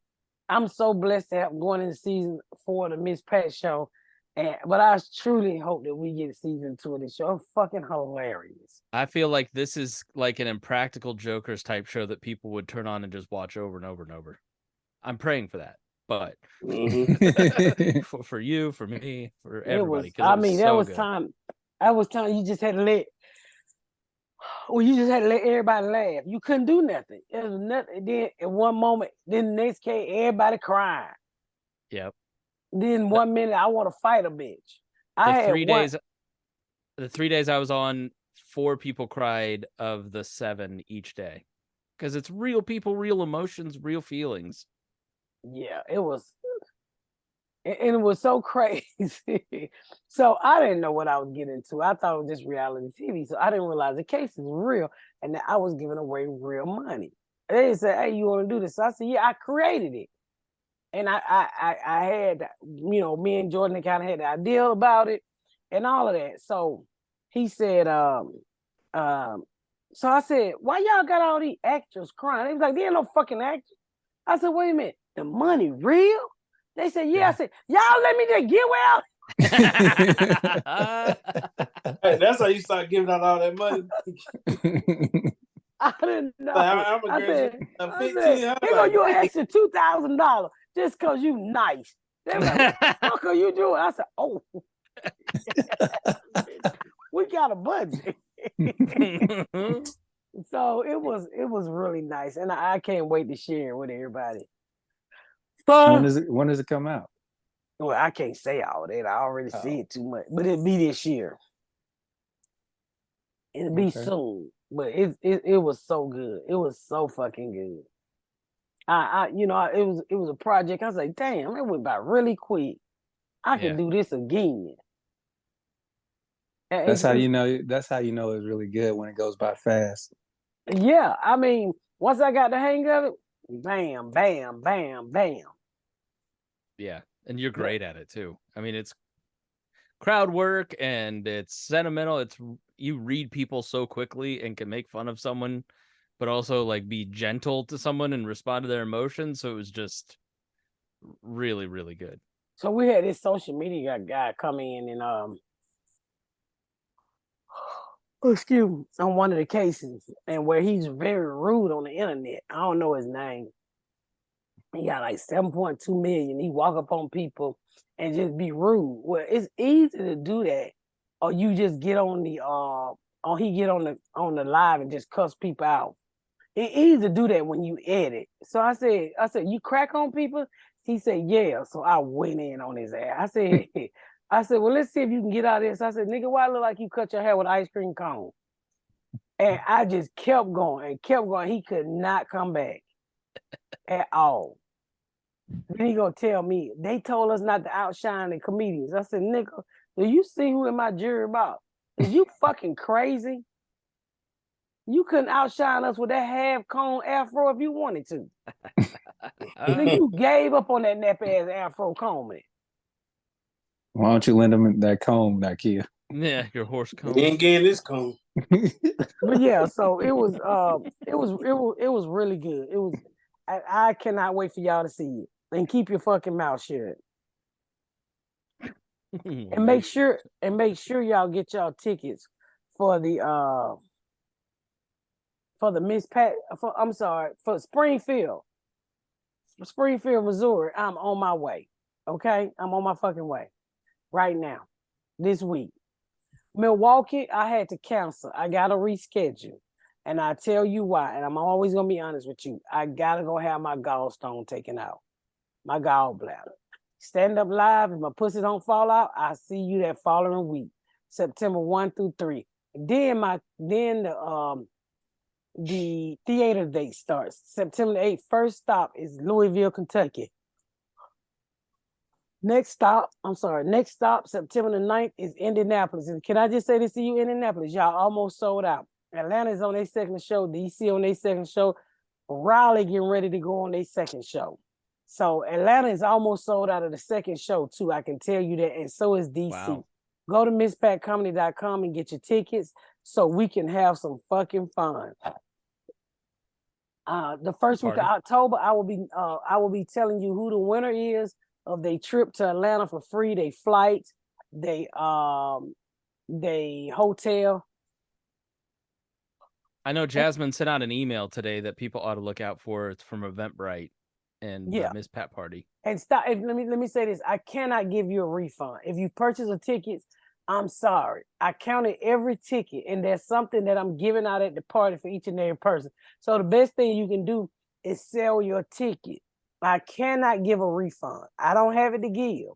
I'm so blessed to have going into season 4 of the Miss Pat show. But I truly hope that we get season 2 of this show. It's fucking hilarious. I feel like this is like an Impractical Jokers type show that people would turn on and just watch over and over and over. I'm praying for that. But for you, for me, for everybody. That was time you just had to let everybody laugh. You couldn't do nothing. It was nothing. Then in one moment, then the next case, everybody crying. Yep. Then 1 minute, I want to fight a bitch. The 3 days I was on, 4 people cried of the 7 each day. Because it's real people, real emotions, real feelings. Yeah, it was. And it was so crazy. So I didn't know what I was getting into. I thought it was just reality TV. So I didn't realize the case is real and that I was giving away real money. They said, "Hey, you want to do this?" So I said, "Yeah, I created it." And I had, you know, me and Jordan kind of had the idea about it and all of that. So he said, so I said, why y'all got all these actors crying? They was like, there ain't no fucking actors. I said, wait a minute, the money real? They said, yeah. I said, y'all let me just get well. Hey, that's how you start giving out all that money. I didn't know. I'm I said, $1,500. here go you an extra $2,000 just because you nice. They were like, what the fuck are you doing? I said, oh, we got a budget. So it was really nice, and I can't wait to share it with everybody. When does it come out? Well, I can't say all that. I already see it too much, but it'll be this year. It'll be soon, but it was so good. It was so fucking good. It was a project. I was like, damn, it went by really quick. I can do this again. That's how you know it's really good, when it goes by fast. Yeah, I mean, once I got the hang of it, bam, bam, bam, bam. Yeah, and you're great at it too. I mean, it's crowd work and it's sentimental. You read people so quickly and can make fun of someone, but also like be gentle to someone and respond to their emotions. So it was just really, really good. So we had this social media guy come in and excuse me, on one of the cases, and where he's very rude on the internet. I don't know his name. He got like 7.2 million. He walk up on people and just be rude. Well, it's easy to do that, or you just get on the or he get on the live and just cuss people out. It's easy to do that when you edit. So I said, you crack on people? He said, yeah. So I went in on his ass. I said, well, let's see if you can get out of this. I said, nigga, why look like you cut your hair with an ice cream cone? And I just kept going and kept going. He could not come back at all. Then he gonna tell me, they told us not to outshine the comedians. I said, nigga, do you see who in my jury about? Is you fucking crazy? You couldn't outshine us with that half cone afro if you wanted to. Nigga, you gave up on that nappy ass afro comb. Why don't you lend him that comb, that kid? Yeah, your horse comb. You ain't getting this comb. But yeah, so it was really good. It was I cannot wait for y'all to see it. And keep your fucking mouth shut. And make sure y'all get y'all tickets for the Miss Pat for Springfield, Missouri. I'm on my way. Okay, I'm on my fucking way right now, this week. Milwaukee, I had to cancel. I gotta reschedule, and I tell you why. And I'm always gonna be honest with you. I gotta go have my gallstone taken out, my gallbladder. Stand Up Live. If my pussy don't fall out, I see you that following week, September 1 through 3. Then the theater date starts September 8th. First stop is Louisville, Kentucky. Next stop, September the 9th is Indianapolis. And can I just say this to you, Indianapolis, y'all almost sold out. Atlanta's on their second show, DC on their second show, Raleigh getting ready to go on their second show. So Atlanta is almost sold out of the second show too, I can tell you that, and so is DC. Wow. Go to MissPatComedy.com and get your tickets so we can have some fucking fun. The first week of October, I will be telling you who the winner is of their trip to Atlanta for free, they flight, they hotel. I know Jasmine sent out an email today that people ought to look out for. It's from Eventbrite and the Miss Pat party. And stop. Let me say this. I cannot give you a refund. If you purchase a ticket, I'm sorry. I counted every ticket, and there's something that I'm giving out at the party for each and every person. So the best thing you can do is sell your ticket. I cannot give a refund. I don't have it to give.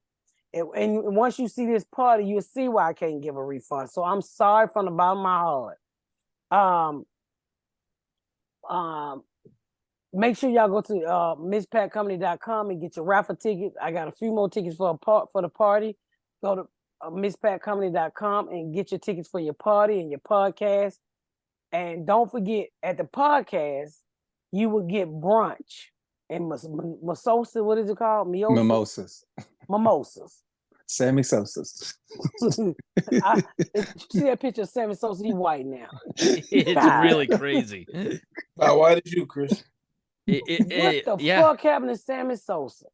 And once you see this party, you'll see why I can't give a refund. So I'm sorry from the bottom of my heart. Make sure y'all go to MissPatComedy.com and get your raffle tickets. I got a few more tickets for the party. Go to MissPatComedy.com and get your tickets for your party and your podcast. And don't forget, at the podcast, you will get brunch. And Masosa, what is it called? Mimosas. Mimosas. Sammy Sosa's. If you see that picture of Sammy Sosa, he white now. It's God. really crazy. Why did you, Chris? What the yeah. fuck happened to Sammy Sosa?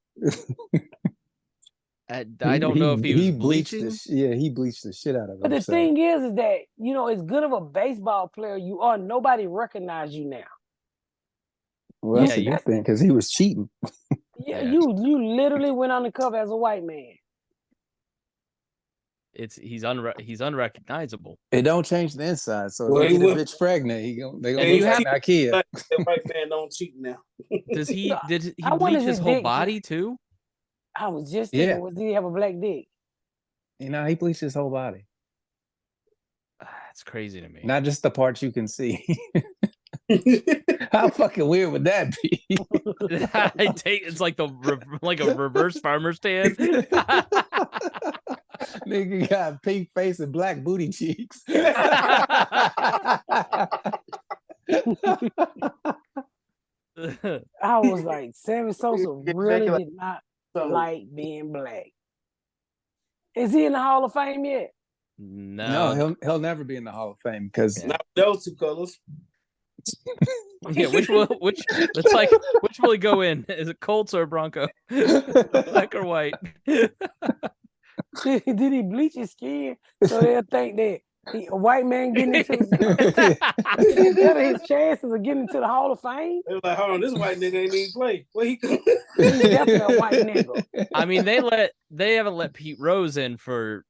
I don't know if he was bleaching. He bleached the shit out of him. But the thing is that, you know, as good of a baseball player you are, nobody recognizes you now. Well, that's a good thing, because he was cheating. Yeah, you literally went on the cover as a white man. He's unrecognizable. It don't change the inside. So Well, if they get a bitch pregnant, they gonna look like IKEA. That white man don't cheat now. Did he I wonder bleach his his whole dick- body too? I was just thinking, did he have a black dick? You know, he bleached his whole body. That's crazy to me. Not just the parts you can see. How fucking weird would that be? It's like a reverse farmer stand. Nigga got pink face and black booty cheeks. I was like, Sammy Sosa really did not like being black. Is he in the Hall of Fame yet? No, he'll never be in the Hall of Fame because not those two colors. Yeah, which will he go in? Is it Colts or Bronco? Black or white? Did he bleach his skin so they'll think that a white man getting into his chances of getting into the Hall of Fame? They were like, hold on, this white nigga ain't even play. Where he come? He's definitely a white nigga. I mean, they haven't let Pete Rose in for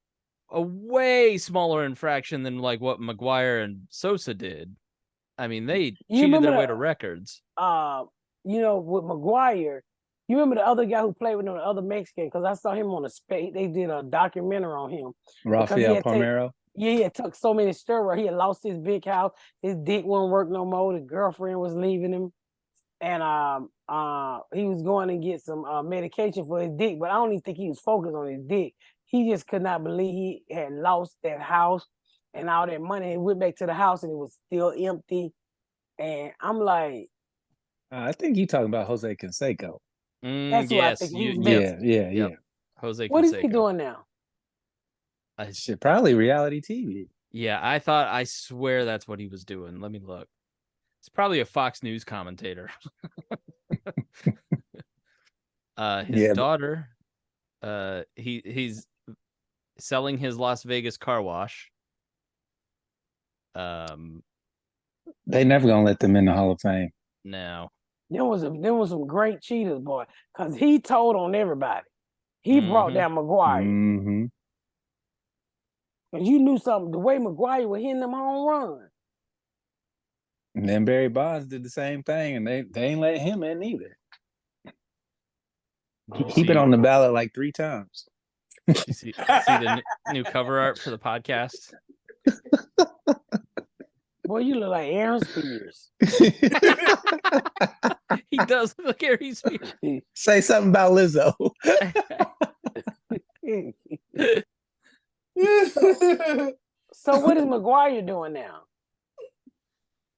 a way smaller infraction than like what McGuire and Sosa did. I mean, they cheated their way to records. You know, with McGuire, you remember the other guy who played with him, the other Mexican? Because I saw him on they did a documentary on him. Rafael Palmeiro. He had took so many steroids. He had lost his big house. His dick wouldn't work no more. The girlfriend was leaving him. And he was going to get some medication for his dick, but I don't even think he was focused on his dick. He just could not believe he had lost that house and all that money. He went back to the house and it was still empty. And I'm like, I think you talking about Jose Canseco. That's what I think. Yeah. Jose Canseco. What is he doing now? Shit, probably reality TV. Yeah, I swear that's what he was doing. Let me look. It's probably a Fox News commentator. His daughter, he's selling his Las Vegas car wash. They never gonna let them in the Hall of Fame. No. There was some great cheaters, boy, because he told on everybody. He brought down McGuire. Mm-hmm. And you knew something, the way McGuire was hitting them home runs. And then Barry Bonds did the same thing, and they ain't let him in either. He been on the ballot like 3 times. You see the new cover art for the podcast? Boy, you look like Aaron Spears. He does look like Aaron Spears. Say something about Lizzo. So what is McGuire doing now?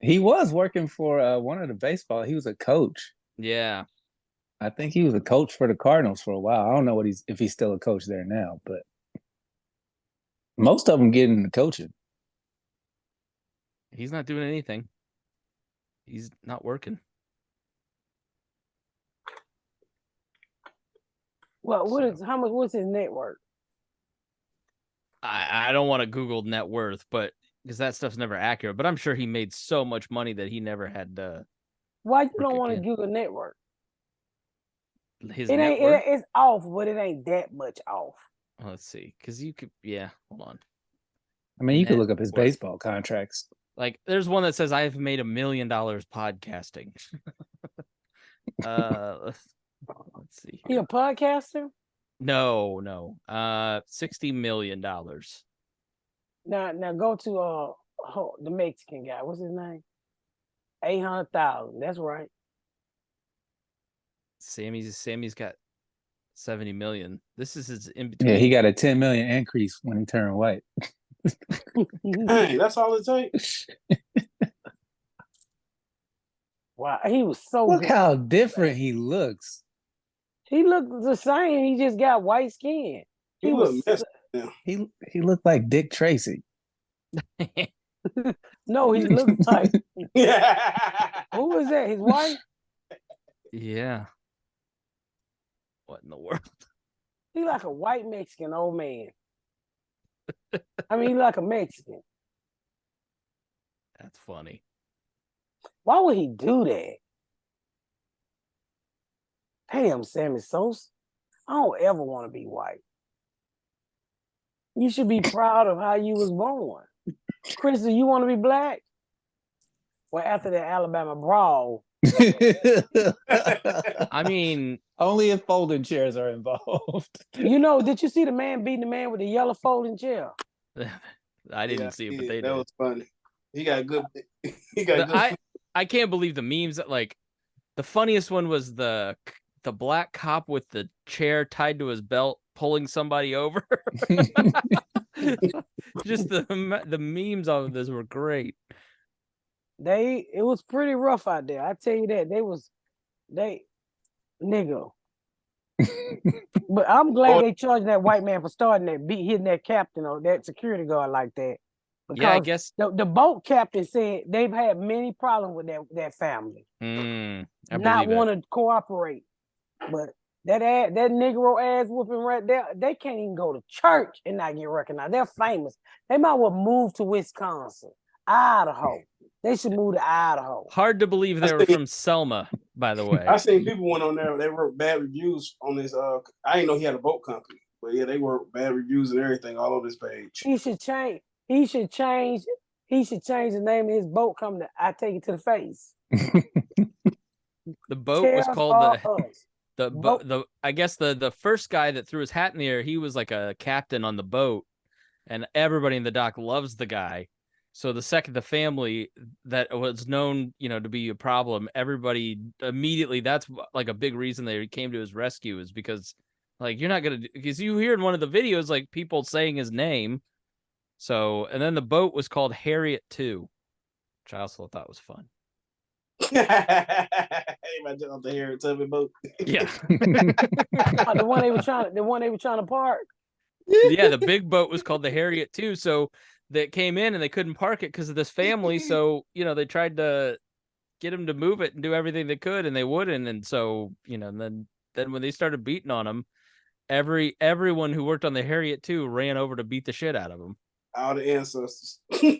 He was working for one of the baseball. He was a coach. Yeah. I think he was a coach for the Cardinals for a while. I don't know if he's still a coach there now, but most of them get into coaching. He's not doing anything. He's not working. Well, what's his net worth? I don't want to Google net worth, but because that stuff's never accurate. But I'm sure he made so much money that he never had to. Why you don't want to Google net worth? His net worth? It's off, but it ain't that much off. Let's see, because you could, hold on. I mean, you could look up his baseball contracts. Like, there's one that says I have made $1 million podcasting. Let's see. He a podcaster? No. $60 million. Now go to the Mexican guy. What's his name? 800,000. That's right. Sammy's got 70 million. This is his in between. Yeah, he got a 10 million increase when he turned white. Hey, that's all it takes. Wow, he was so Look good. how different he looks. He looked the same. He just got white skin. He look messed up. He looked like Dick Tracy. No, he looked like Yeah. who was that? His wife? Yeah. What in the world? He like a white Mexican old man. I mean, he like a Mexican. That's funny. Why would he do that? Damn, Sammy Sosa. I don't ever want to be white. You should be proud of how you was born. Chris, do you want to be black? Well, after the Alabama brawl, I mean, only if folding chairs are involved. you know, did you see the man beating the man with the yellow folding chair? I didn't see it, but they did. That was funny. He got good. He got good. I can't believe the memes that like the funniest one was the black cop with the chair tied to his belt pulling somebody over. Just the memes of this were great. It was pretty rough out there. I tell you that. Nigga. But I'm glad they charged that white man for starting that hitting that captain or that security guard like that. Because yeah, I guess the boat captain said they've had many problems with that family. Not want to cooperate. But that Negro ass whooping right there, they can't even go to church and not get recognized. They're famous. They might well move to Wisconsin, Idaho. They should move to Idaho. Hard to believe they were from Selma, by the way. I seen people went on there. They wrote bad reviews on this. I didn't know he had a boat company, but yeah, they wrote bad reviews and everything all over this page. He should change the name of his boat company. I take it to the face. The boat was called I guess the first guy that threw his hat in the air, he was like a captain on the boat, and everybody in the dock loves the guy. So the second the family that was known, to be a problem, everybody immediately, that's like a big reason they came to his rescue, is because like you're not gonna, because you hear in one of the videos like people saying his name. So, and then the boat was called Harriet 2, which I also thought was fun. Imagine on the Harriet Tubby boat. Yeah. the one they were trying to park. Yeah, the big boat was called the Harriet 2. So they came in and they couldn't park it because of this family. So, they tried to get him to move it and do everything they could, and they wouldn't. And so, and then when they started beating on him, everyone who worked on the Harriet 2 ran over to beat the shit out of him. All the ancestors. There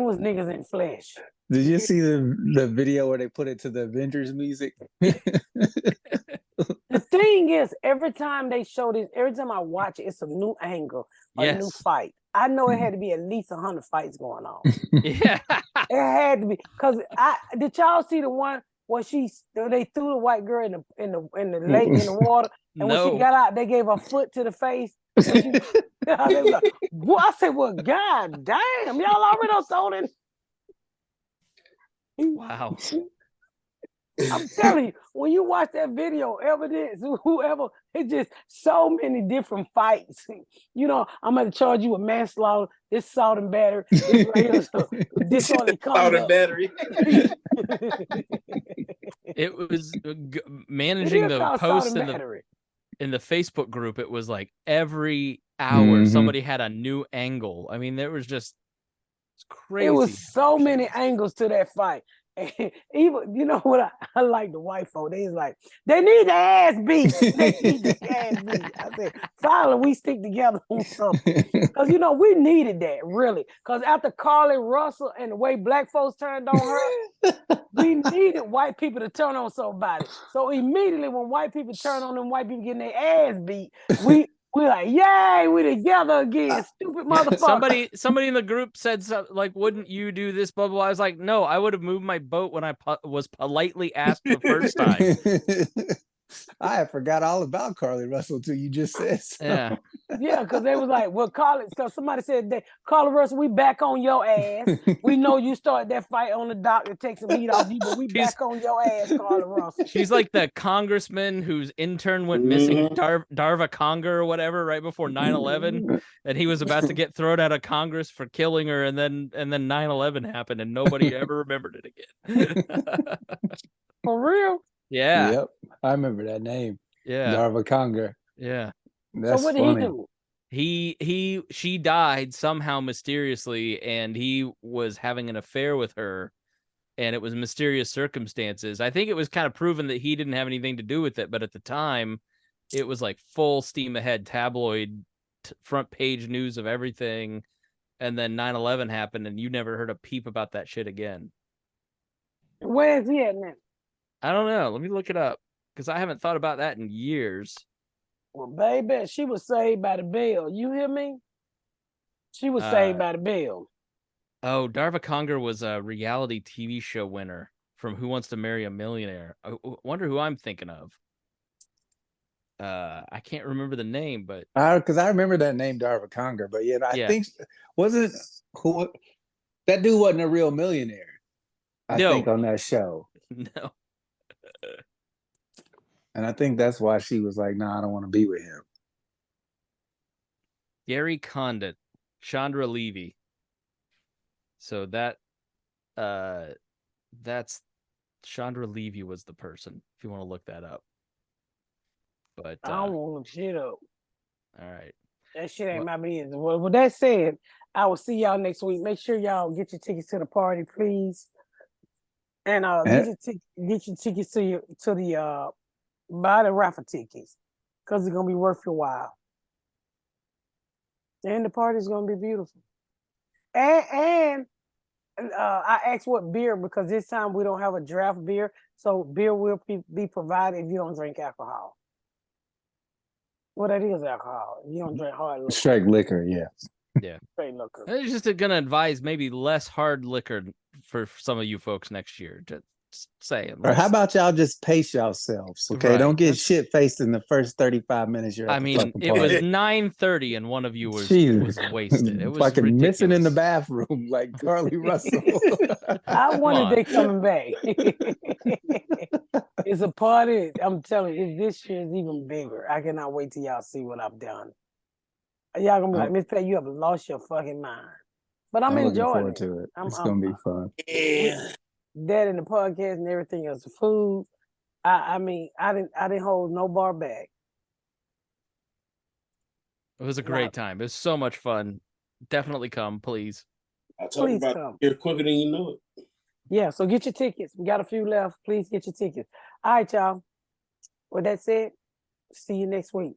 was niggas in flesh. Did you see the video where they put it to the Avengers music? The thing is, every time they show this, every time I watch it, it's a new angle, a new fight. I know it had to be at least 100 fights going on. Yeah, it had to be. Cause did y'all see the one where they threw the white girl in the lake in the water, and when she got out, they gave her foot to the face. They was like, what? I said, well, god damn, y'all already done sold it. Wow. I'm telling you, when you watch that video, evidence, whoever, it's just so many different fights. I'm going to charge you with manslaughter, this assault and battery, this right here, so disorderly conduct. Assault and battery. It was managing the posts in the Facebook group. It was like every hour somebody had a new angle. I mean, there was just, it's crazy. It was so many angles to that fight. And even, you know what, I like the white folk. They need the ass beat. They need the ass beat. I said, finally, we stick together on something. Because, we needed that, really. Because after Carly Russell and the way black folks turned on her, we needed white people to turn on somebody. So immediately when white people turn on them white people getting their ass beat, we're like, yay, we together again, stupid motherfucker. Somebody in the group said something like, wouldn't you do this, blah, blah, blah. I was like, no, I would have moved my boat when I was politely asked the first time. I forgot all about Carly Russell till you just said so. Yeah. Yeah, because they was like, well, call it. So somebody said that, Carla Russell, we back on your ass. We know you started that fight on the dock to take some heat off you, but we She's- back on your ass, Carla Russell. She's like the congressman whose intern went missing, Darva Conger or whatever, right before 9/11, and he was about to get thrown out of Congress for killing her, and then 9/11 happened, and nobody ever remembered it again. For real? Yeah. Yep, I remember that name. Yeah. Darva Conger. Yeah. That's so what did funny. he do? She died somehow mysteriously, and he was having an affair with her, and it was mysterious circumstances. I think it was kind of proven that he didn't have anything to do with it, but at the time it was like full steam ahead tabloid front page news of everything. And then 9/11 happened, and you never heard a peep about that shit again. Where is he at now? I don't know. Let me look it up, because I haven't thought about that in years. Well, baby, she was saved by the bell. You hear me? She was saved by the bell. Oh, Darva Conger was a reality TV show winner from Who Wants to Marry a Millionaire. I wonder who I'm thinking of. I can't remember the name, but Because I remember that name, Darva Conger, but I think wasn't who that dude wasn't a real millionaire. I think on that show. No. And I think that's why she was like, "Nah, I don't want to be with him." Gary Condit, Chandra Levy. So that's Chandra Levy was the person, if you want to look that up. But I don't want to look shit up. All right. That shit ain't my business. Well, with that said, I will see y'all next week. Make sure y'all get your tickets to the party, please. And get your tickets to the buy the raffle tickets, because it's gonna be worth your while. And the party's gonna be beautiful. And I asked what beer, because this time we don't have a draft beer, so beer will be provided if you don't drink alcohol. Well, that is alcohol. You don't drink hard liquor. Straight liquor, yeah. Yeah. Straight liquor. I'm just gonna advise maybe less hard liquor for some of you folks next year. Just saying. Or how about y'all just pace yourselves, okay? Right. Don't get shit faced in the first 35 minutes you're at the fucking it party. was 9:30 and one of you was wasted. It was fucking ridiculous. missing in the bathroom like Carly Russell. I wonder if they coming back. It's a party. I'm telling you, this year is even bigger. I cannot wait till y'all see what I've done. Y'all gonna be like, Miss Pat, you have lost your fucking mind. But I'm enjoying looking forward to it. It's gonna be fun. Yeah. That and the podcast and everything else, the food. I mean, I didn't hold no bar back. It was a great time. It was so much fun. Definitely come, please. I told you about it quicker than you know it. Yeah, so get your tickets. We got a few left. Please get your tickets. All right, y'all. With that said, see you next week.